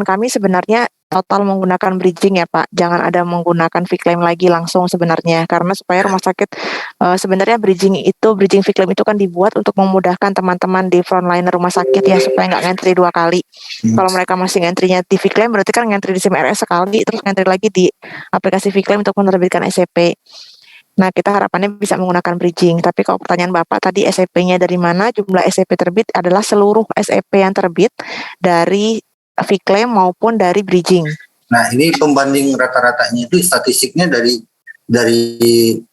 kami sebenarnya total menggunakan bridging ya Pak, jangan ada menggunakan V-claim lagi langsung sebenarnya, karena supaya rumah sakit sebenarnya bridging V-claim itu kan dibuat untuk memudahkan teman-teman di frontliner rumah sakit ya, supaya nggak ngantri 2 kali. Kalau mereka masih ngantrinya di V-claim berarti kan ngantri di SIM-RS sekali, terus ngantri lagi di aplikasi V-claim untuk menerbitkan SCP. Nah, kita harapannya bisa menggunakan bridging. Tapi kalau pertanyaan Bapak tadi SCP-nya dari mana, jumlah SCP terbit adalah seluruh SCP yang terbit dari V-claim maupun dari bridging. Nah, ini pembanding rata-ratanya itu statistiknya dari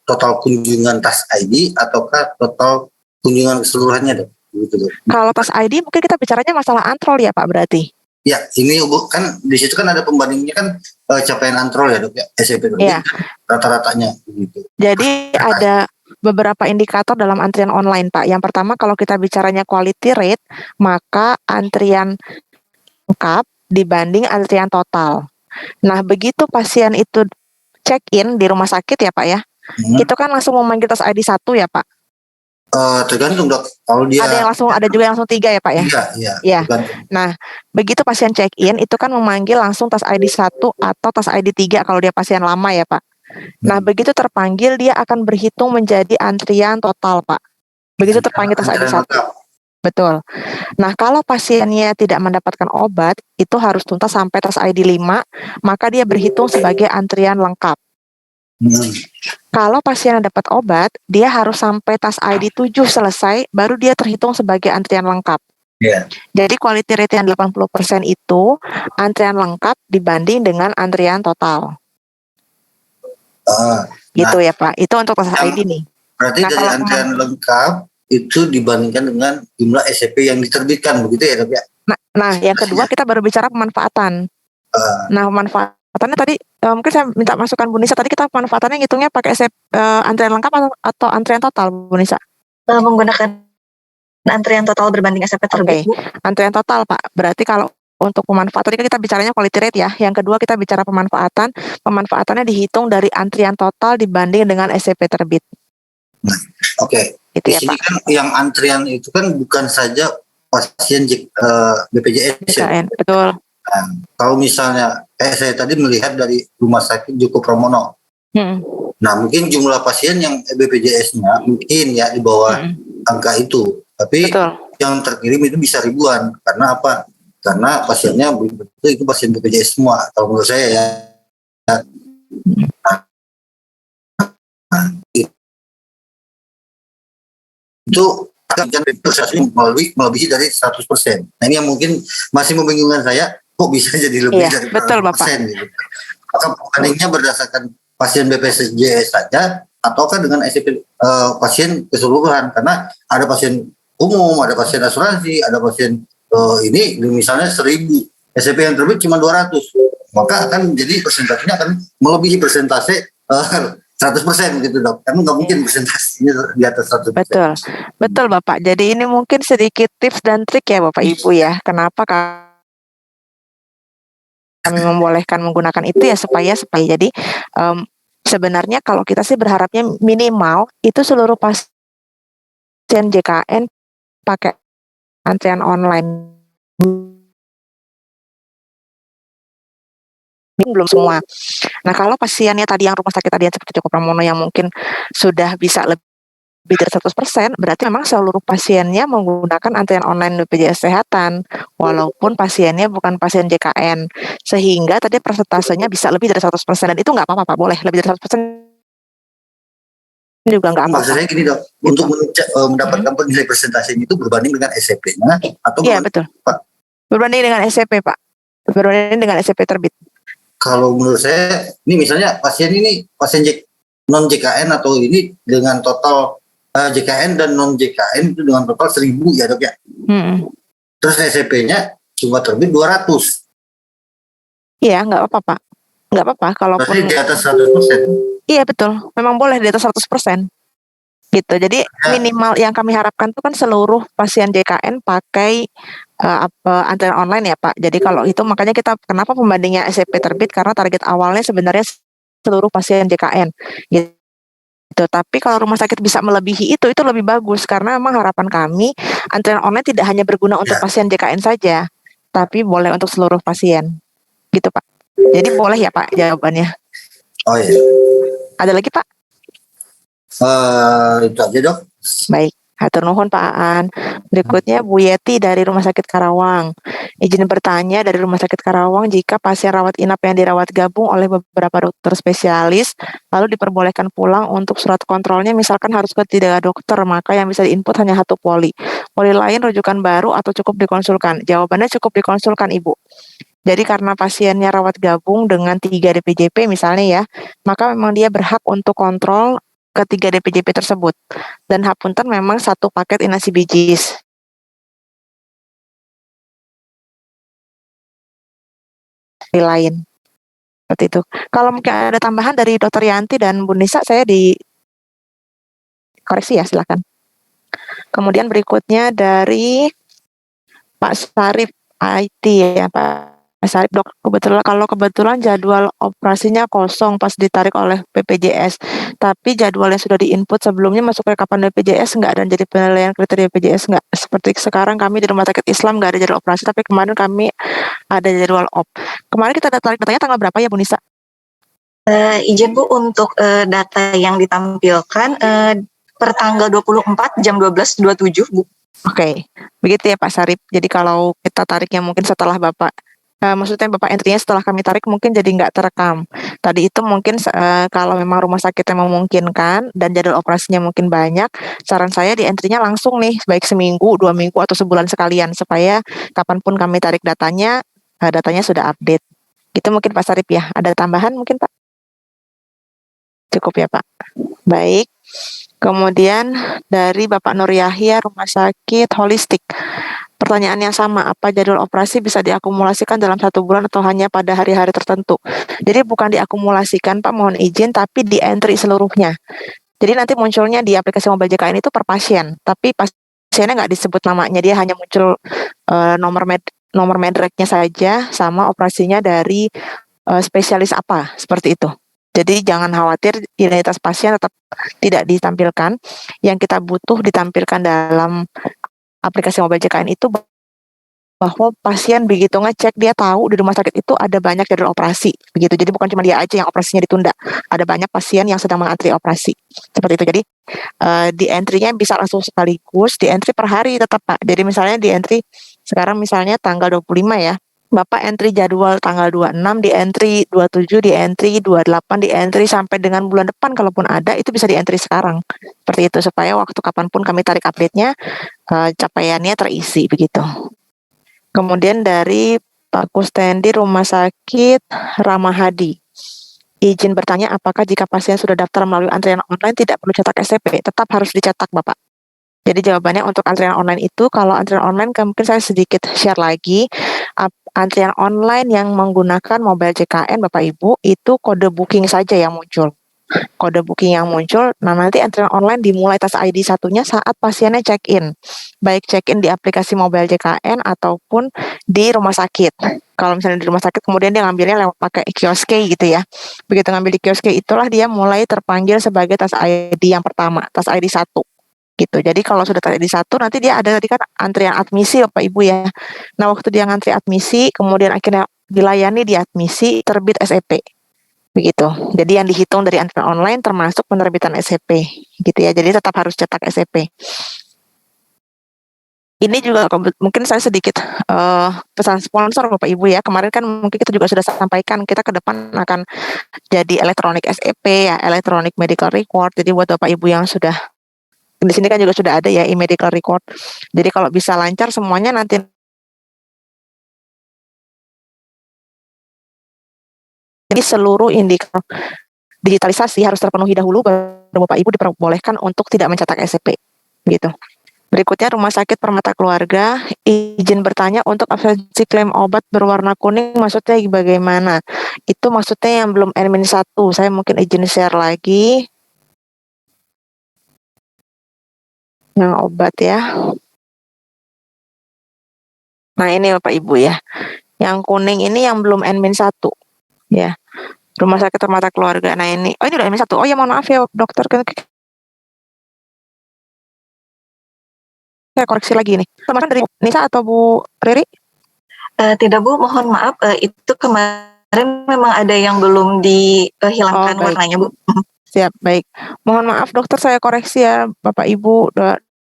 total kunjungan tas ID ataukah total kunjungan keseluruhannya dok? Gitu, dok. Kalau tas ID mungkin kita bicaranya masalah antrol ya Pak berarti? Ya, ini kan di situ kan ada pembandingnya kan capaian antrol ya dok ya, SCP terbit rata-ratanya gitu. Jadi ada beberapa indikator dalam antrian online Pak. Yang pertama kalau kita bicaranya quality rate, maka antrian lengkap dibanding antrian total. Nah, begitu pasien itu check-in di rumah sakit ya Pak ya, itu kan langsung memanggil tas ID 1 ya Pak? Tergantung dok. Kalau dia ada juga yang langsung 3 ya Pak ya? Iya. Nah, begitu pasien check-in itu kan memanggil langsung tas ID 1 atau tas ID 3 kalau dia pasien lama ya Pak. Nah, begitu terpanggil dia akan berhitung menjadi antrian total Pak. Begitu terpanggil tas ID 1. Betul. Nah, kalau pasiennya tidak mendapatkan obat, itu harus tuntas sampai tas ID 5, maka dia berhitung sebagai antrian lengkap. Kalau pasien dapat obat, dia harus sampai tas ID 7 selesai, baru dia terhitung sebagai antrian lengkap. Jadi quality rate yang 80% itu antrian lengkap dibanding dengan antrian total. Gitu ya Pak, itu untuk tas ID nih. Berarti dari antrian lengkap itu dibandingkan dengan jumlah SCP yang diterbitkan, begitu ya dok ya? Nah, yang kedua kita baru bicara pemanfaatan. Nah, pemanfaatannya tadi mungkin saya minta masukan Bu Nisa, tadi kita pemanfaatannya ngitungnya pakai antrian lengkap atau antrian total Bu Nisa? Menggunakan antrian total berbanding SCP terbit. Antrian total Pak, berarti kalau untuk pemanfaatan tadi kita bicaranya quality rate ya. Yang kedua kita bicara pemanfaatan. Pemanfaatannya dihitung dari antrian total dibanding dengan SCP terbit. Di sini kan yang antrian itu kan bukan saja pasien BPJS ya. Betul. Nah, kalau misalnya saya tadi melihat dari Rumah Sakit Joko Pramono. Nah, mungkin jumlah pasien yang BPJS-nya mungkin ya di bawah angka itu. Tapi yang terkirim itu bisa ribuan. Karena apa? Karena pasiennya itu pasien BPJS semua. Kalau menurut saya ya. Itu akan melebihi dari 100%. Nah, ini yang mungkin masih membingungkan saya, kok bisa jadi lebih dari 100% gitu. Apakah pembandingnya berdasarkan pasien BPJS saja ataukah dengan SCP pasien keseluruhan? Karena ada pasien umum, ada pasien asuransi, ada pasien ini misalnya 1000, SCP yang terbit cuma 200, maka akan jadi persentasenya akan melebihi persentase 100% gitu dok, kan nggak mungkin presentasinya di atas 100%. Betul, betul Bapak. Jadi ini mungkin sedikit tips dan trik ya Bapak Ibu ya. Kenapa kami membolehkan menggunakan itu ya supaya jadi sebenarnya kalau kita sih berharapnya minimal itu seluruh pasien JKN pakai antrian online. Belum semua. Nah, kalau pasiennya tadi yang rumah sakit tadi yang seperti Joko Pramono yang mungkin sudah bisa lebih dari 100%, berarti memang seluruh pasiennya menggunakan antrian online BPJS Kesehatan, walaupun pasiennya bukan pasien JKN. Sehingga tadi persentasenya bisa lebih dari 100%, dan itu nggak apa-apa Pak, boleh lebih dari 100% juga nggak apa-apa. Maksudnya gini dok, untuk mendapatkan penilai presentasi itu berbanding dengan SCP-nya atau Iya betul, Pak? Berbanding dengan SCP Pak, berbanding dengan SCP terbit. Kalau menurut saya, ini misalnya pasien non JKN atau ini dengan total JKN dan non JKN itu dengan total 1.000 ya dok ya. Terus SCP-nya cuma terbit 200. Iya, nggak apa-apa Pak, nggak apa-apa kalaupun berarti di atas 100%. Iya betul, memang boleh di atas 100%. Gitu. Jadi minimal yang kami harapkan itu kan seluruh pasien JKN pakai antrian online ya Pak. Jadi kalau itu makanya kita kenapa pembandingnya SCP terbit, karena target awalnya sebenarnya seluruh pasien JKN. Gitu. Tapi kalau rumah sakit bisa melebihi itu lebih bagus, karena memang harapan kami antrian online tidak hanya berguna untuk pasien JKN saja, tapi boleh untuk seluruh pasien. Gitu Pak. Jadi boleh ya Pak jawabannya. Oh iya. Ada lagi Pak? Itu aja dok. Baik, hatur nuhun Pak Aan. Berikutnya Bu Yeti dari Rumah Sakit Karawang. Izin bertanya dari Rumah Sakit Karawang, jika pasien rawat inap yang dirawat gabung oleh beberapa dokter spesialis, lalu diperbolehkan pulang untuk surat kontrolnya, misalkan harus ke 3 dokter, maka yang bisa diinput hanya 1 poli. Poli lain rujukan baru atau cukup dikonsulkan? Jawabannya cukup dikonsulkan Ibu. Jadi karena pasiennya rawat gabung dengan 3 DPJP misalnya ya, maka memang dia berhak untuk kontrol ketiga DPJP tersebut. Dan hapunten memang 1 paket inasi bijis. Lain. Seperti itu. Kalau mungkin ada tambahan dari Dr. Yanti dan Bu Nisa, saya dikoreksi ya, silakan. Kemudian berikutnya dari Pak Sarip IT ya Pak Sarip, dok, kebetulan jadwal operasinya kosong pas ditarik oleh BPJS, tapi jadwal yang sudah diinput sebelumnya masuk ke rekapan BPJS enggak dan jadi penilaian kriteria BPJS enggak? Seperti sekarang kami di Rumah Sakit Islam enggak ada jadwal operasi, tapi kemarin kami ada jadwal op. Kemarin kita tarik datanya tanggal berapa ya Bu Nisa? Izin Bu, untuk data yang ditampilkan per tanggal 24 jam 12.27 Bu. Oke, begitu ya Pak Sarip. Jadi kalau kita tariknya mungkin setelah Bapak, maksudnya Bapak entry-nya setelah kami tarik mungkin jadi nggak terekam. Tadi itu mungkin kalau memang rumah sakitnya memungkinkan dan jadwal operasinya mungkin banyak, saran saya di entry-nya langsung nih, baik seminggu, 2 minggu, atau sebulan sekalian, supaya kapanpun kami tarik datanya sudah update. Itu mungkin Pak Sarip ya. Ada tambahan mungkin Pak? Cukup ya Pak. Baik. Kemudian dari Bapak Nur Yahya, Rumah Sakit Holistik. Pertanyaan yang sama, apa jadwal operasi bisa diakumulasikan dalam 1 bulan atau hanya pada hari-hari tertentu? Jadi bukan diakumulasikan Pak, mohon izin, tapi di entry seluruhnya. Jadi nanti munculnya di aplikasi mobile JKN itu per pasien, tapi pasiennya nggak disebut namanya, dia hanya muncul nomor medreknya saja sama operasinya dari spesialis apa, seperti itu. Jadi jangan khawatir, identitas pasien tetap tidak ditampilkan. Yang kita butuh ditampilkan dalam aplikasi mobile JKN itu bahwa pasien begitu ngecek, dia tahu di rumah sakit itu ada banyak jadwal operasi, begitu. Jadi bukan cuma dia aja yang operasinya ditunda, ada banyak pasien yang sedang mengantri operasi, seperti itu. Jadi di entry-nya bisa langsung sekaligus, di entry per hari tetap Pak. Jadi misalnya di entry sekarang misalnya tanggal 25 ya, Bapak entry jadwal tanggal 26, di entry 27, di entry 28, di entry sampai dengan bulan depan kalaupun ada, itu bisa di entry sekarang. Seperti itu, supaya waktu kapanpun kami tarik update-nya, capaiannya terisi, begitu. Kemudian dari Pak Kustendi, Rumah Sakit Ramahadi. Izin bertanya, apakah jika pasien sudah daftar melalui antrian online tidak perlu cetak SCP? Tetap harus dicetak Bapak. Jadi jawabannya untuk antrian online itu, kalau antrian online mungkin saya sedikit share lagi. Antrian online yang menggunakan mobile JKN Bapak Ibu, itu kode booking saja yang muncul. kode booking yang muncul. Nah, nanti antrian online dimulai tes ID satunya saat pasiennya check-in. Baik check-in di aplikasi mobile JKN ataupun di rumah sakit. Kalau misalnya di rumah sakit kemudian dia ngambilnya lewat pakai kioske gitu ya. Begitu ngambil di kioske itulah dia mulai terpanggil sebagai tes ID yang pertama, tes ID 1 gitu. Jadi kalau sudah tes ID 1 nanti dia ada tadi kan antrian admisi Bapak Ibu ya. Nah, waktu dia ngantri admisi kemudian akhirnya dilayani di admisi terbit SEP. Begitu. Jadi yang dihitung dari antrian online termasuk penerbitan SEP gitu ya. Jadi tetap harus cetak SEP. Ini juga mungkin saya sedikit pesan sponsor Bapak Ibu ya. Kemarin kan mungkin kita juga sudah sampaikan kita ke depan akan jadi elektronik SEP ya, elektronik medical record. Jadi buat Bapak Ibu yang sudah di sini kan juga sudah ada ya e-medical record. Jadi kalau bisa lancar semuanya nanti ini seluruh indikator digitalisasi harus terpenuhi dahulu baru Bapak Ibu diperbolehkan untuk tidak mencetak SEP gitu. Berikutnya Rumah Sakit Permata Keluarga izin bertanya untuk absensi klaim obat berwarna kuning maksudnya bagaimana? Itu maksudnya yang belum N-1. Saya mungkin izin share lagi. Yang obat ya. Nah, ini Bapak Ibu ya. Yang kuning ini yang belum N-1 ya. Rumah Sakit Permata Keluarga. Nah, ini ini udah N-1. Oh ya, mohon maaf ya dokter, saya koreksi lagi nih. Termasuk dari Nisa atau Bu Riri? Tidak Bu, mohon maaf, itu kemarin memang ada yang belum dihilangkan warnanya Bu. Siap, baik. Mohon maaf dokter, saya koreksi ya Bapak Ibu,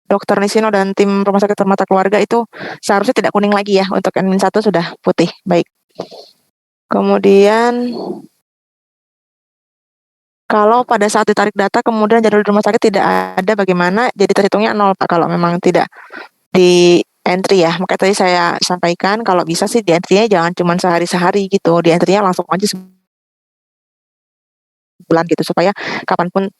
Dokter Nisino dan tim Rumah Sakit Permata Keluarga itu seharusnya tidak kuning lagi ya, untuk N-1 sudah putih. Baik. Kemudian kalau pada saat ditarik data kemudian jadwal di rumah sakit tidak ada, bagaimana? Jadi terhitungnya 0 Pak kalau memang tidak di entry ya. Makanya tadi saya sampaikan kalau bisa sih di entry-nya jangan cuma sehari-sehari gitu. Di entry-nya langsung aja sebulan gitu supaya kapanpun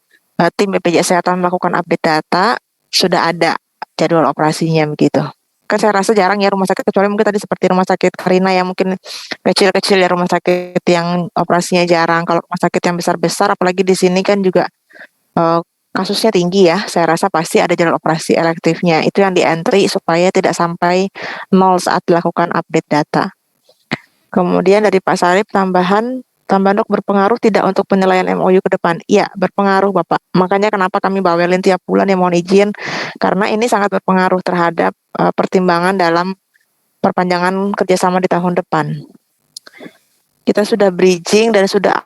tim BPJS Kesehatan melakukan update data sudah ada jadwal operasinya begitu. Kan saya rasa jarang ya rumah sakit, kecuali mungkin tadi seperti Rumah Sakit Karina yang mungkin kecil-kecil ya rumah sakit yang operasinya jarang. Kalau rumah sakit yang besar-besar apalagi di sini kan juga kasusnya tinggi ya, saya rasa pasti ada jadwal operasi elektifnya. Itu yang di entry supaya tidak sampai 0 saat dilakukan update data. Kemudian dari Pak Sarip tambahan dok berpengaruh tidak untuk penilaian MOU ke depan? Iya, berpengaruh Bapak. Makanya kenapa kami bawelin tiap bulan ya, mohon izin. Karena ini sangat berpengaruh terhadap pertimbangan dalam perpanjangan kerjasama di tahun depan. Kita sudah bridging dan sudah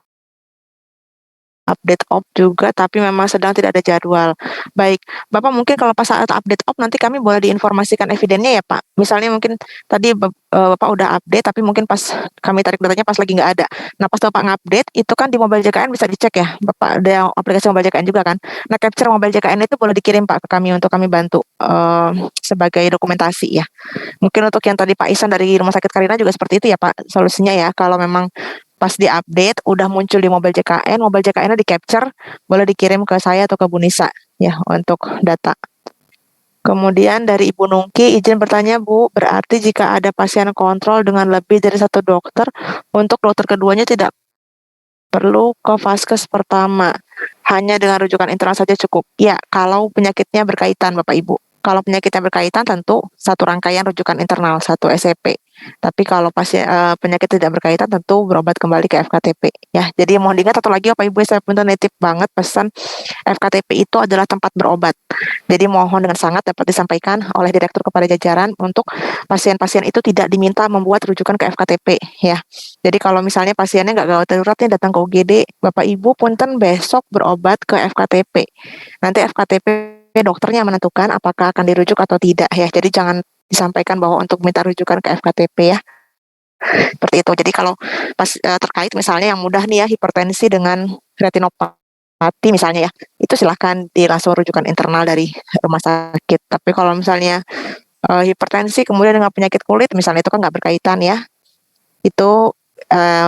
update op juga, tapi memang sedang tidak ada jadwal. Baik, Bapak mungkin kalau pas saat update op nanti kami boleh diinformasikan evidennya ya Pak. Misalnya mungkin tadi Bapak udah update, tapi mungkin pas kami tarik datanya pas lagi nggak ada. Nah pas Bapak ngupdate, itu kan di mobile JKN bisa dicek ya, Bapak ada aplikasi mobile JKN juga kan. Nah capture mobile JKN itu boleh dikirim Pak ke kami untuk kami bantu sebagai dokumentasi ya. Mungkin untuk yang tadi Pak Isan dari Rumah Sakit Karina juga seperti itu ya Pak solusinya ya. Kalau memang pas di-update udah muncul di mobile JKN-nya di-capture, boleh dikirim ke saya atau ke Bu Nisa ya untuk data. Kemudian dari Ibu Nungki, izin bertanya Bu, berarti jika ada pasien kontrol dengan lebih dari 1 dokter, untuk dokter keduanya tidak perlu ke vaskes pertama, hanya dengan rujukan internal saja cukup. Ya, kalau penyakitnya berkaitan Bapak Ibu. Kalau penyakitnya berkaitan tentu satu rangkaian rujukan internal, 1 SEP. Tapi kalau pasien penyakit tidak berkaitan tentu berobat kembali ke FKTP ya. Jadi mohon diingat satu lagi Bapak Ibu, saya punten nitip banget pesan, FKTP itu adalah tempat berobat. Jadi mohon dengan sangat dapat disampaikan oleh direktur kepada jajaran untuk pasien-pasien itu tidak diminta membuat rujukan ke FKTP ya. Jadi kalau misalnya pasiennya nggak gawat daruratnya datang ke UGD, Bapak Ibu punten besok berobat ke FKTP. Nanti FKTP dokternya menentukan apakah akan dirujuk atau tidak ya. Jadi jangan disampaikan bahwa untuk minta rujukan ke FKTP ya. Seperti itu. Jadi kalau pas terkait misalnya yang mudah nih ya, hipertensi dengan retinopati misalnya ya, itu silahkan langsung rujukan internal dari rumah sakit. Tapi kalau misalnya hipertensi kemudian dengan penyakit kulit misalnya, itu kan nggak berkaitan ya, itu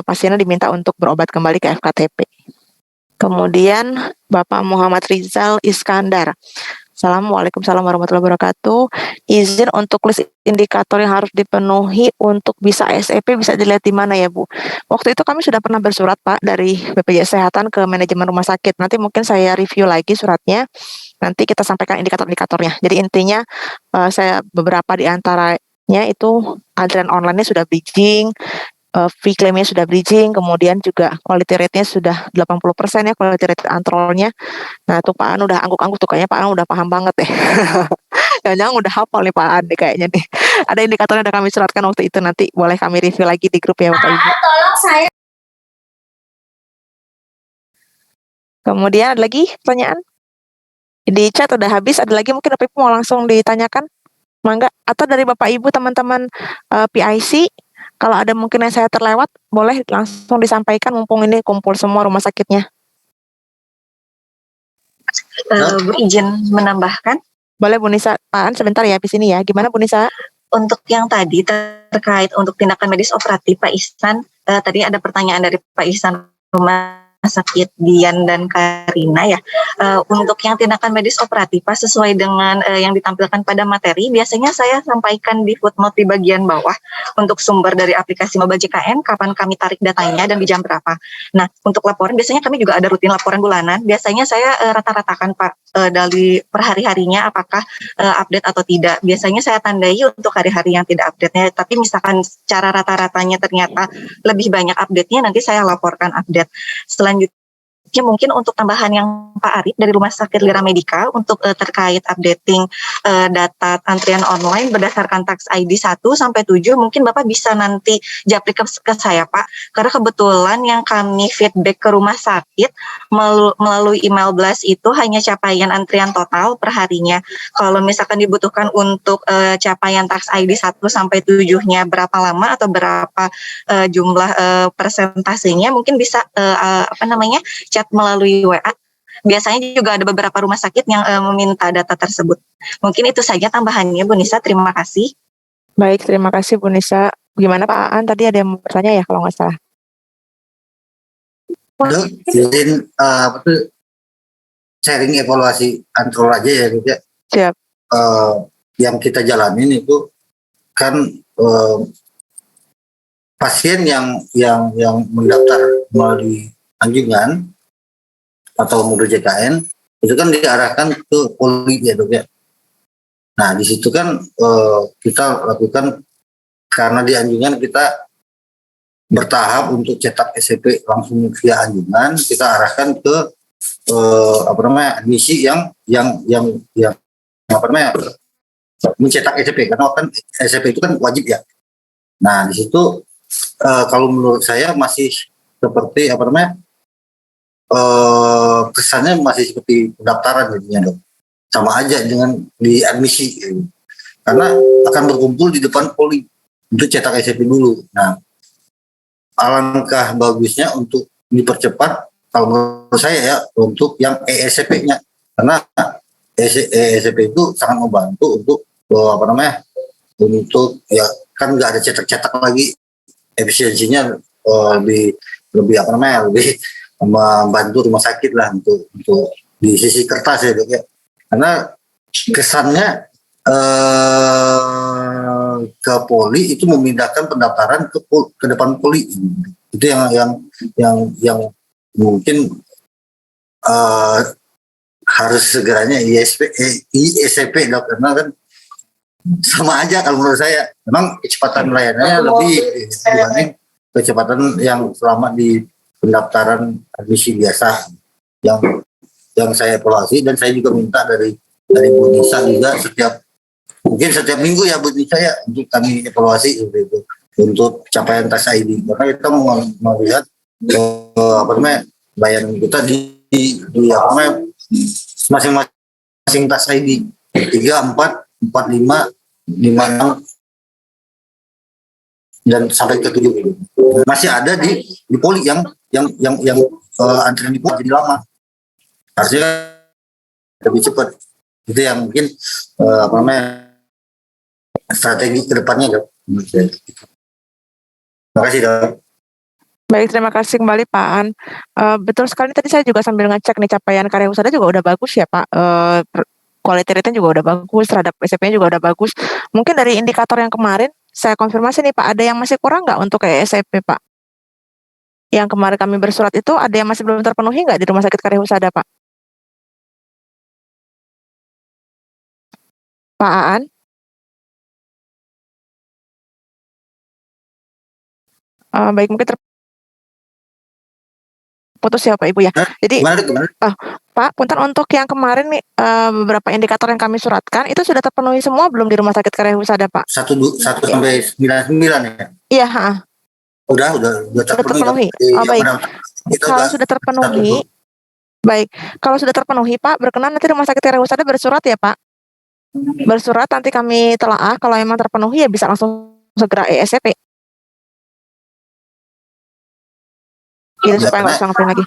pasiennya diminta untuk berobat kembali ke FKTP. Kemudian Bapak Muhammad Rizal Iskandar, Waalaikumsalam warahmatullahi wabarakatuh. Izin untuk list indikator yang harus dipenuhi untuk bisa SEP bisa dilihat di mana ya Bu? Waktu itu kami sudah pernah bersurat Pak dari BPJS Kesehatan ke manajemen rumah sakit. Nanti mungkin saya review lagi suratnya. Nanti kita sampaikan indikator-indikatornya. Jadi intinya saya beberapa di antaranya itu antrian online-nya sudah bridging, fee claim-nya sudah bridging, kemudian juga quality rate-nya sudah 80% ya, quality rate antrolnya. Nah, tuh Pak An udah angguk-angguk tuh, kayaknya Pak An udah paham banget deh. Jangan-jangan udah hafal nih Pak An nih kayaknya nih. Ada indikatornya udah kami suratkan waktu itu, nanti boleh kami review lagi di grup ya Bapak Ibu. Tolong saya. Kemudian ada lagi pertanyaan? Di chat udah habis, ada lagi mungkin Bapak Ibu mau langsung ditanyakan? Mangga, atau dari Bapak Ibu teman-teman PIC, kalau ada mungkin yang saya terlewat, boleh langsung disampaikan mumpung ini kumpul semua rumah sakitnya. Bu izin menambahkan. Boleh Bu Nisa, Pak An sebentar ya habis ini ya. Gimana Bu Nisa? Untuk yang tadi terkait untuk tindakan medis operatif Pak Ihsan, tadi ada pertanyaan dari Pak Ihsan rumah sakit Dian dan Karina ya. Untuk yang tindakan medis operatif Pak, sesuai dengan yang ditampilkan pada materi, biasanya saya sampaikan di footnote di bagian bawah untuk sumber dari aplikasi Mobile JKN, kapan kami tarik datanya dan di jam berapa. Nah, untuk laporan biasanya kami juga ada rutin laporan bulanan. Biasanya saya rata-ratakan Pak dari per hari-harinya apakah update atau tidak. Biasanya saya tandai untuk hari-hari yang tidak update-nya, tapi misalkan secara rata-ratanya ternyata lebih banyak update-nya, nanti saya laporkan update. Selanjutnya mungkin untuk tambahan yang Pak Arif dari Rumah Sakit Lira Medica untuk terkait updating data antrian online berdasarkan tax ID 1 sampai 7, mungkin Bapak bisa nanti japri ke saya Pak, karena kebetulan yang kami feedback ke rumah sakit melalui email blast itu hanya capaian antrian total per harinya. Kalau misalkan dibutuhkan untuk capaian tax ID 1 sampai 7-nya berapa lama atau berapa jumlah persentasenya, mungkin bisa chat melalui WA. Biasanya juga ada beberapa rumah sakit yang meminta data tersebut. Mungkin itu saja tambahannya Bu Nisa, terima kasih. Baik, terima kasih Bu Nisa. Gimana Pak Aan, tadi ada yang mau bertanya ya kalau nggak salah? Izin sharing evaluasi antrol aja ya gitu ya. Siap. Yang kita jalanin itu kan pasien yang mendaftar melalui anjungan atau modul JKN itu kan diarahkan ke poli ya dok ya. Nah di situ kan kita lakukan, karena di anjungan kita bertahap untuk cetak SCP langsung via anjungan, kita arahkan ke admisi yang mencetak SCP, karena kan SCP itu kan wajib ya. Nah di situ kalau menurut saya masih seperti kesannya masih seperti pendaftaran jadinya dok, sama aja dengan di admisi gitu. Karena akan berkumpul di depan poli untuk cetak SCP dulu. Nah alangkah bagusnya untuk dipercepat kalau menurut saya ya untuk yang ESCP-nya, karena ESCP itu sangat membantu untuk untuk ya kan nggak ada cetak-cetak lagi, efisiensinya lebih membantu rumah sakit lah untuk di sisi kertas ya dok ya. Karena kesannya ke poli itu memindahkan pendaftaran ke depan poli, itu yang mungkin harus segeranya ISCP dok, karena kan sama aja kalau menurut saya. Memang kecepatan layanannya lebih dibanding kecepatan yang selama di pendaftaran admisi biasa yang saya evaluasi, dan saya juga minta dari Bu Nisa juga setiap minggu ya Bu Nisa ya, untuk kami evaluasi seperti itu untuk capaian tax ID, karena kita mau melihat bayaran kita di masing-masing tax ID 3, 4, 4, 5, 6 dan sampai ke 7 masih ada di poli yang antrian di poli jadi lama, harusnya lebih cepat. Itu yang mungkin strategi kedepannya dok. Terima kasih dok. Baik, terima kasih kembali Pak An. Betul sekali, tadi saya juga sambil ngecek nih capaian karya usaha juga udah bagus ya Pak. quality rate-nya juga udah bagus, terhadap SCP-nya juga udah bagus. Mungkin dari indikator yang kemarin, saya konfirmasi nih Pak, ada yang masih kurang nggak untuk SCP Pak? Yang kemarin kami bersurat itu ada yang masih belum terpenuhi nggak di Rumah Sakit Karya Husada Pak? Pak Aan? Baik, mungkin terputus ya Pak Ibu ya. Jadi Gimana? Pak, punten untuk yang kemarin nih beberapa indikator yang kami suratkan itu sudah terpenuhi semua belum di Rumah Sakit Karya Husada Pak? 1 sampai 99 ya. Iya, Udah terpenuhi. Oh baik. Kalau sudah terpenuhi, baik. Kalau sudah terpenuhi Pak, berkenan nanti Rumah Sakit Karya Husada bersurat ya Pak. Bersurat nanti kami telaah, kalau memang terpenuhi ya bisa langsung segera ESCP. Gitu supaya nggak usah ngapain lagi.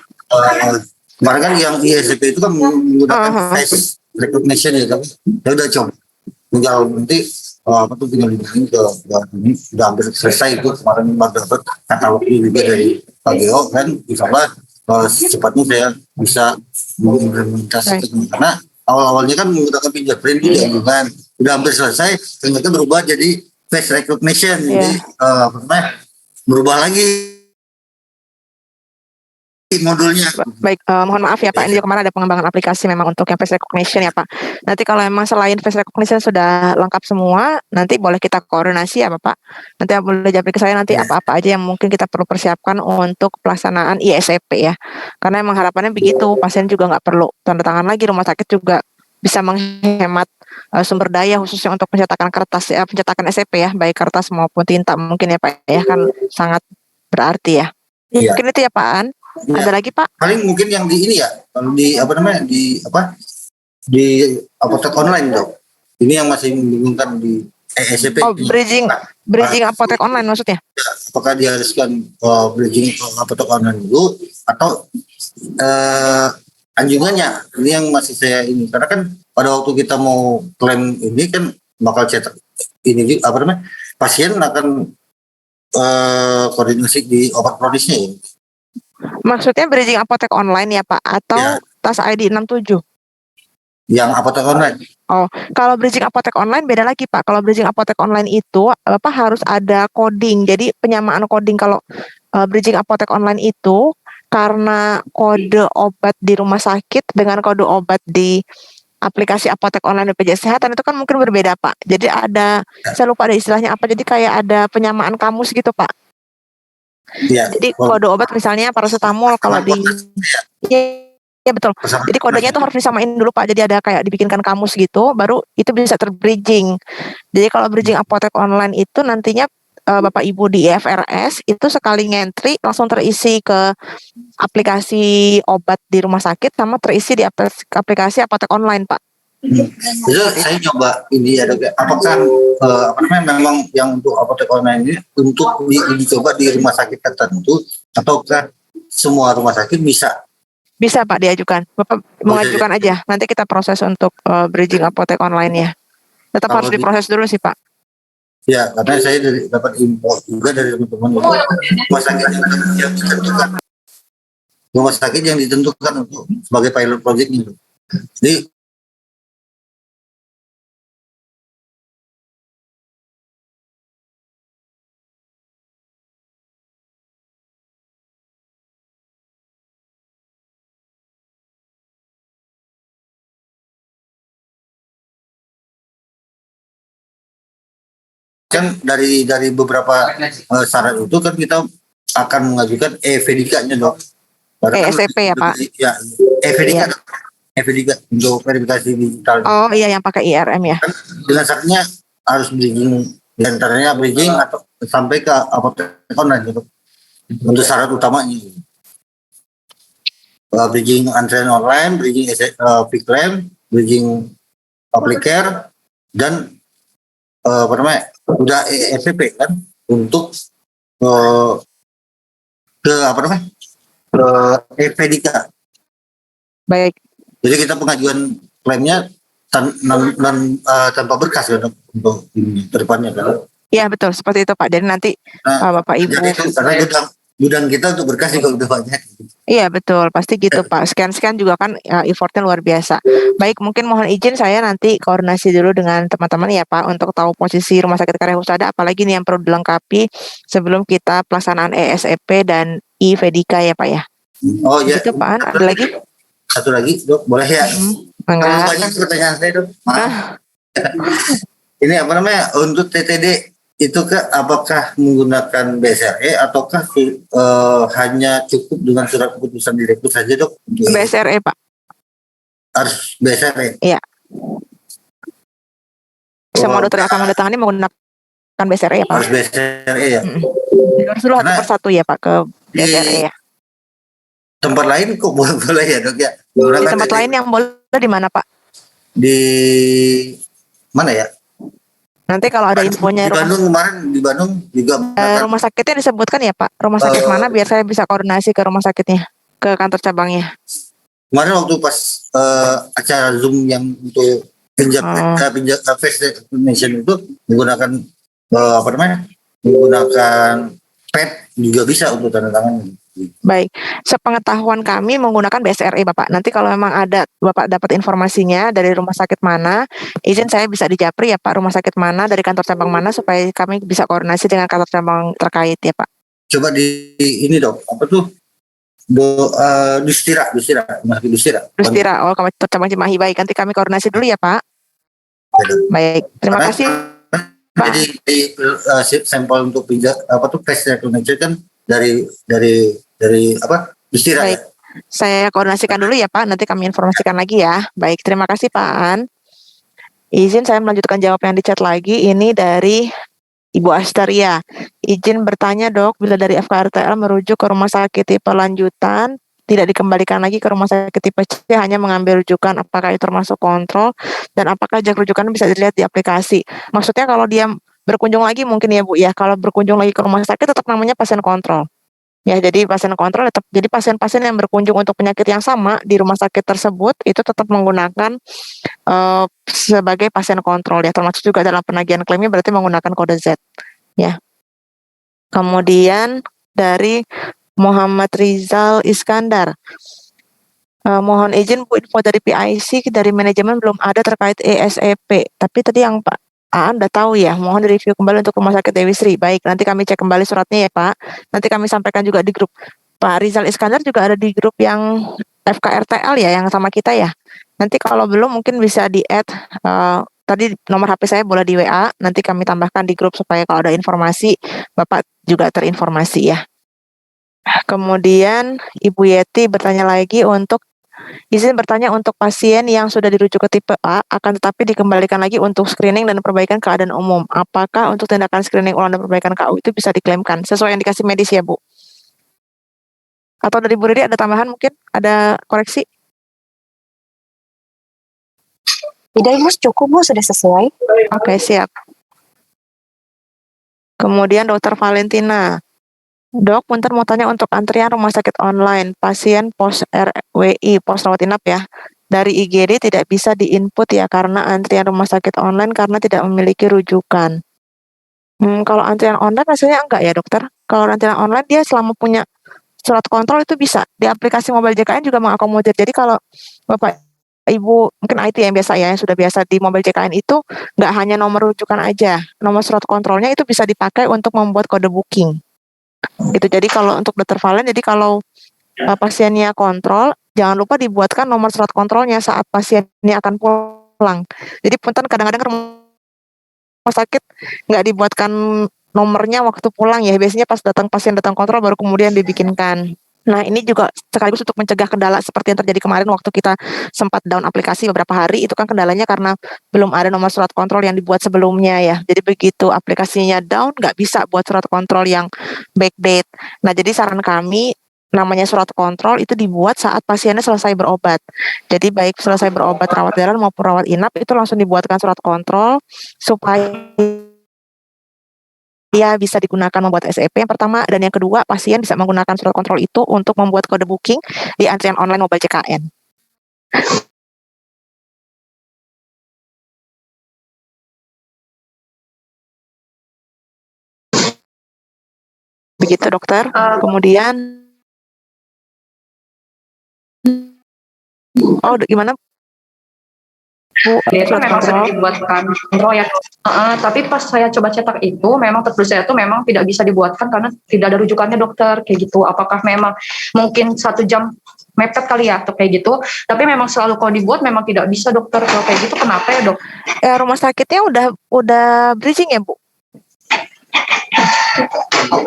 Kemarin kan yang ISCP itu kan menggunakan face recognition ya, tapi saya udah coba. Tinggal nanti tinggal dibanding ke ini sudah hampir selesai itu kemarin dapat katalog juga dari Pak Geo kan, insyaallah secepatnya saya bisa mengimplementasikan karena awal-awalnya kan menggunakan fingerprint kan udah hampir selesai ternyata berubah jadi face recognition jadi berubah lagi modulnya. Baik, mohon maaf ya Pak, ini juga kemarin ada pengembangan aplikasi memang untuk yang face recognition ya Pak. Nanti kalau memang selain face recognition sudah lengkap semua, nanti boleh kita koordinasi ya Bapak. Nanti boleh japri ke saya nanti apa-apa aja yang mungkin kita perlu persiapkan untuk pelaksanaan ISCP ya. Karena emang harapannya begitu, pasien juga nggak perlu tanda tangan lagi, rumah sakit juga bisa menghemat sumber daya khususnya untuk pencetakan kertas ya, pencetakan SCP ya, baik kertas maupun tinta mungkin ya Pak ya, kan sangat berarti ya. Mungkin itu ya Pak An. Ya. Ada lagi Pak? Paling mungkin yang di ini ya, kalau di di apotek online dong. Ini yang masih membingungkan di ESCP. Oh, bridging apotek online maksudnya? Ya, apakah diharuskan bridging apotek online dulu atau anjungannya? Ini yang masih saya ini karena kan pada waktu kita mau klaim ini kan bakal cetak ini juga pasien akan koordinasi di obat prodisnya ya. Maksudnya bridging apotek online ya Pak atau tas ID 67? Yang apotek online. Oh, kalau bridging apotek online beda lagi Pak. Kalau bridging apotek online itu harus ada coding. Jadi penyamaan coding kalau bridging apotek online itu karena kode obat di rumah sakit dengan kode obat di aplikasi apotek online BPJS Kesehatan itu kan mungkin berbeda Pak. Jadi ada, saya lupa ada istilahnya apa. Jadi kayak ada penyamaan kamus gitu Pak. Ya, jadi kode obat misalnya paracetamol kalau di ya betul. Jadi kodenya itu harus disamain dulu Pak. Jadi ada kayak dibikinkan kamus gitu, baru itu bisa terbridging. Jadi kalau bridging apotek online itu nantinya Bapak Ibu di IFRS itu sekali ngentri langsung terisi ke aplikasi obat di rumah sakit sama terisi di aplikasi apotek online Pak. Itu saya coba ini apakah memang yang untuk apotek online ini untuk dicoba di rumah sakit tertentu ataukah semua rumah sakit bisa? Bisa Pak diajukan. Bapak mengajukan aja. Nanti kita proses untuk bridging apotek online ya. Tetap harus diproses dulu sih Pak. Ya, karena saya dapat info juga dari teman-teman rumah sakit yang ditentukan. Rumah sakit yang ditentukan untuk sebagai pilot project itu. Jadi kan dari beberapa syarat itu kan kita akan mengajukan EVDK-nya dong. ESCP ya Pak? Ya, EVDK untuk verifikasi digital. Oh iya yang pakai IRM ya? Kan dengan syaratnya harus bridging, diantaranya bridging atau sampai ke apotek online gitu. Untuk syarat utamanya. Bridging antrean online, bridging P-claim, bridging public care, dan udah ESCP kan untuk ke EVDK. Baik. Jadi kita pengajuan klaimnya tanpa berkas kan untuk ini ke depannya kan. Iya betul seperti itu Pak. Jadi nanti Bapak Ibu karena gudang kita untuk berkas juga udah banyak. Iya betul, pasti gitu Pak. Scan-scan juga kan effortnya luar biasa. Baik, mungkin mohon izin saya nanti koordinasi dulu dengan teman-teman ya Pak untuk tahu posisi Rumah Sakit Karya Husada apalagi nih yang perlu dilengkapi sebelum kita pelaksanaan ESEP dan IVEDIKA ya Pak ya. Oh ya. Gitu Pak, ada lagi? Satu lagi dok, boleh ya? Terlalu Enggak. banyak pertanyaan saya dok. Maaf. Ini apa namanya untuk TTD itu apakah menggunakan BSRE ataukah hanya cukup dengan surat keputusan direktur saja dok? BSRE Pak. Harus BSRE. Iya. Semua dokter yang akan mendatangani menggunakan BSRE ya Pak. Harus BSRE ya. Harus dulu satu persatu ya Pak ke BSRE ya. Tempat lain kok boleh ya dok ya? Di tempat lain yang boleh di mana Pak? Di mana ya? Nanti kalau ada infonya di Bandung kemarin di Bandung juga rumah sakitnya disebutkan ya Pak. Rumah sakit mana biar saya bisa koordinasi ke rumah sakitnya, ke kantor cabangnya. Kemarin waktu pas acara Zoom yang untuk face recognition itu menggunakan apa namanya? Menggunakan pet juga bisa untuk tanda tangan. Baik, sepengetahuan kami menggunakan BSRE Bapak. Nanti kalau memang ada Bapak dapat informasinya dari rumah sakit mana, izin saya bisa dijapri ya Pak, rumah sakit mana, dari kantor cabang mana supaya kami bisa koordinasi dengan kantor cabang terkait ya Pak. Coba di ini dok, apa tuh? Dustira. Oh, kantor cabang Cimahi. Baik, nanti kami koordinasi dulu ya Pak. Baik, terima kasih. Jadi sampel untuk apa tuh face recognition kan dari apa Dustira. Baik, saya koordinasikan dulu ya Pak. Nanti kami informasikan lagi ya. Baik, terima kasih Pak An. Izin saya melanjutkan jawab yang di chat lagi. Ini dari Ibu Astaria. Izin bertanya dok, bila dari FKRTL merujuk ke rumah sakit tipe lanjutan, tidak dikembalikan lagi ke rumah sakit tipe C, hanya mengambil rujukan, apakah itu termasuk kontrol, dan apakah jak rujukan bisa dilihat di aplikasi. Maksudnya kalau dia berkunjung lagi mungkin ya Bu ya, kalau berkunjung lagi ke rumah sakit tetap namanya pasien kontrol. Ya, jadi pasien kontrol tetap, jadi pasien-pasien yang berkunjung untuk penyakit yang sama di rumah sakit tersebut itu tetap menggunakan sebagai pasien kontrol ya, termasuk juga dalam penagihan klaimnya berarti menggunakan kode Z ya. Kemudian dari Muhammad Rizal Iskandar, mohon izin Bu, info dari PIC dari manajemen belum ada terkait ESEP, tapi tadi yang Pak Aan udah tahu ya, mohon direview kembali untuk rumah sakit Dewi Sri. Baik, nanti kami cek kembali suratnya ya Pak, nanti kami sampaikan juga di grup. Pak Rizal Iskandar juga ada di grup yang FKRTL ya, yang sama kita ya. Nanti kalau belum mungkin bisa di-add, tadi nomor HP saya boleh di WA, nanti kami tambahkan di grup supaya kalau ada informasi, Bapak juga terinformasi ya. Kemudian Ibu Yeti bertanya lagi untuk izin bertanya untuk pasien yang sudah dirujuk ke tipe A, akan tetapi dikembalikan lagi untuk screening dan perbaikan keadaan umum. Apakah untuk tindakan screening ulang dan perbaikan KU itu bisa diklaimkan sesuai yang dikasih medis ya Bu? Atau dari Bu Riri ada tambahan mungkin? Ada koreksi? Tidak Ibu, cukup Bu, sudah sesuai. Oke, siap. Kemudian Dokter Valentina. Dok, punten mau tanya untuk antrian rumah sakit online, pasien pos RWI, pos rawat inap ya, dari IGD tidak bisa diinput ya karena antrian rumah sakit online karena tidak memiliki rujukan. Kalau antrian online hasilnya enggak ya dokter? Kalau antrian online dia selama punya surat kontrol itu bisa. Di aplikasi mobile JKN juga mengakomodir. Jadi kalau Bapak Ibu mungkin IT yang biasa ya, yang sudah biasa di mobile JKN itu nggak hanya nomor rujukan aja, nomor surat kontrolnya itu bisa dipakai untuk membuat kode booking. Gitu. Jadi kalau untuk dokter Valen, jadi kalau pasiennya kontrol, jangan lupa dibuatkan nomor surat kontrolnya saat pasiennya akan pulang. Jadi punten kadang-kadang rumah sakit nggak dibuatkan nomornya waktu pulang ya, biasanya pas pasien datang kontrol baru kemudian dibikinkan. Nah, ini juga sekaligus untuk mencegah kendala seperti yang terjadi kemarin waktu kita sempat down aplikasi beberapa hari, itu kan kendalanya karena belum ada nomor surat kontrol yang dibuat sebelumnya ya. Jadi begitu aplikasinya down, nggak bisa buat surat kontrol yang backdate. Nah, jadi saran kami, namanya surat kontrol itu dibuat saat pasiennya selesai berobat. Jadi baik selesai berobat rawat jalan maupun rawat inap, itu langsung dibuatkan surat kontrol supaya dia bisa digunakan membuat SEP yang pertama, dan yang kedua pasien bisa menggunakan surat kontrol itu untuk membuat kode booking di antrian online mobile JKN. Begitu dokter. Kemudian gimana Bu? Itu Surat memang sudah kontrol. dibuatkan kontrol ya. Tapi pas saya coba cetak itu memang tertulis saya itu memang tidak bisa dibuatkan karena tidak ada rujukannya dokter kayak gitu. Apakah memang mungkin 1 jam mepet kali ya atau kayak gitu. Tapi memang selalu kalau dibuat memang tidak bisa dokter kalau kayak gitu. Kenapa ya dok? Rumah sakitnya udah bridging ya Bu?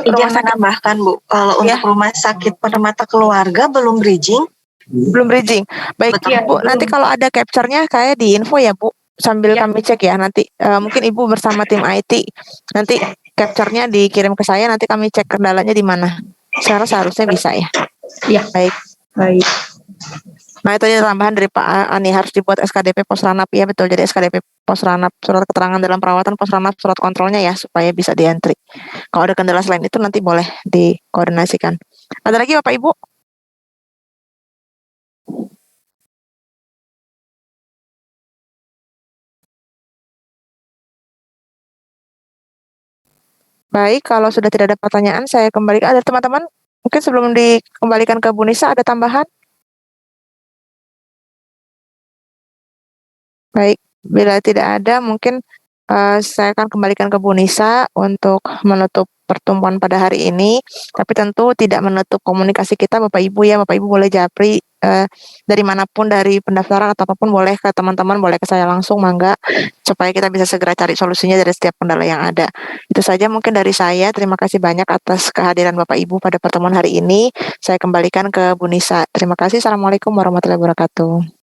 Izin menambahkan Bu, kalau untuk rumah sakit Permata Keluarga belum bridging. Belum bridging. Baik Betul. Bu, nanti kalau ada capture-nya kayak di info ya Bu. Sambil kami cek ya nanti. Mungkin Ibu bersama tim IT nanti capture-nya dikirim ke saya, nanti kami cek kendalanya di mana. Seharusnya bisa ya. Iya. Baik. Nah itu aja tambahan dari Pak Ani, harus dibuat SKDP Posranap ya, betul. Jadi SKDP Posranap, surat keterangan dalam perawatan Posranap, surat kontrolnya ya, supaya bisa diantri. Kalau ada kendala selain itu nanti boleh dikoordinasikan. Ada lagi Bapak Ibu? Baik, kalau sudah tidak ada pertanyaan, saya kembalikan. Ada teman-teman, mungkin sebelum dikembalikan ke Bu Nisa, ada tambahan? Baik, bila tidak ada, mungkin saya akan kembalikan ke Bu Nisa untuk menutup pertemuan pada hari ini. Tapi tentu tidak menutup komunikasi kita, Bapak Ibu ya. Bapak Ibu boleh japri dari manapun, dari pendaftaran atau apapun, boleh ke teman-teman, boleh ke saya langsung, mangga, supaya kita bisa segera cari solusinya dari setiap kendala yang ada. Itu saja mungkin dari saya. Terima kasih banyak atas kehadiran Bapak Ibu pada pertemuan hari ini. Saya kembalikan ke Bu Nisa. Terima kasih. Assalamualaikum warahmatullahi wabarakatuh.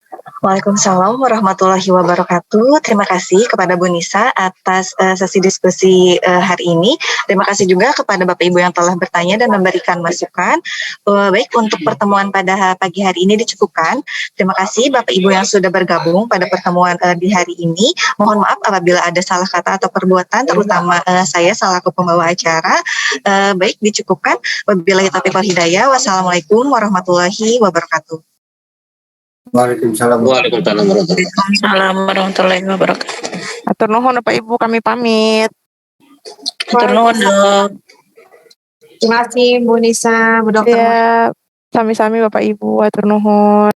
Waalaikumsalam warahmatullahi wabarakatuh. Terima kasih kepada Bu Nisa atas sesi diskusi hari ini. Terima kasih juga kepada Bapak Ibu yang telah bertanya dan memberikan masukan. Baik, untuk pertemuan pada pagi hari ini dicukupkan. Terima kasih Bapak Ibu yang sudah bergabung pada pertemuan di hari ini. Mohon maaf apabila ada salah kata atau perbuatan, terutama saya selaku pembawa acara. Baik, dicukupkan. Wabillahi taufiq wal hidayah. Wassalamualaikum warahmatullahi wabarakatuh. Waalaikumsalam. Waalaikumsalam warahmatullahi wabarakatuh. Atur nuhun Bapak Ibu, kami pamit. Atur nuhun dok. Terima kasih Bu Nisa, Bu Dokter. Ya, sami-sami Bapak Ibu, atur nuhun.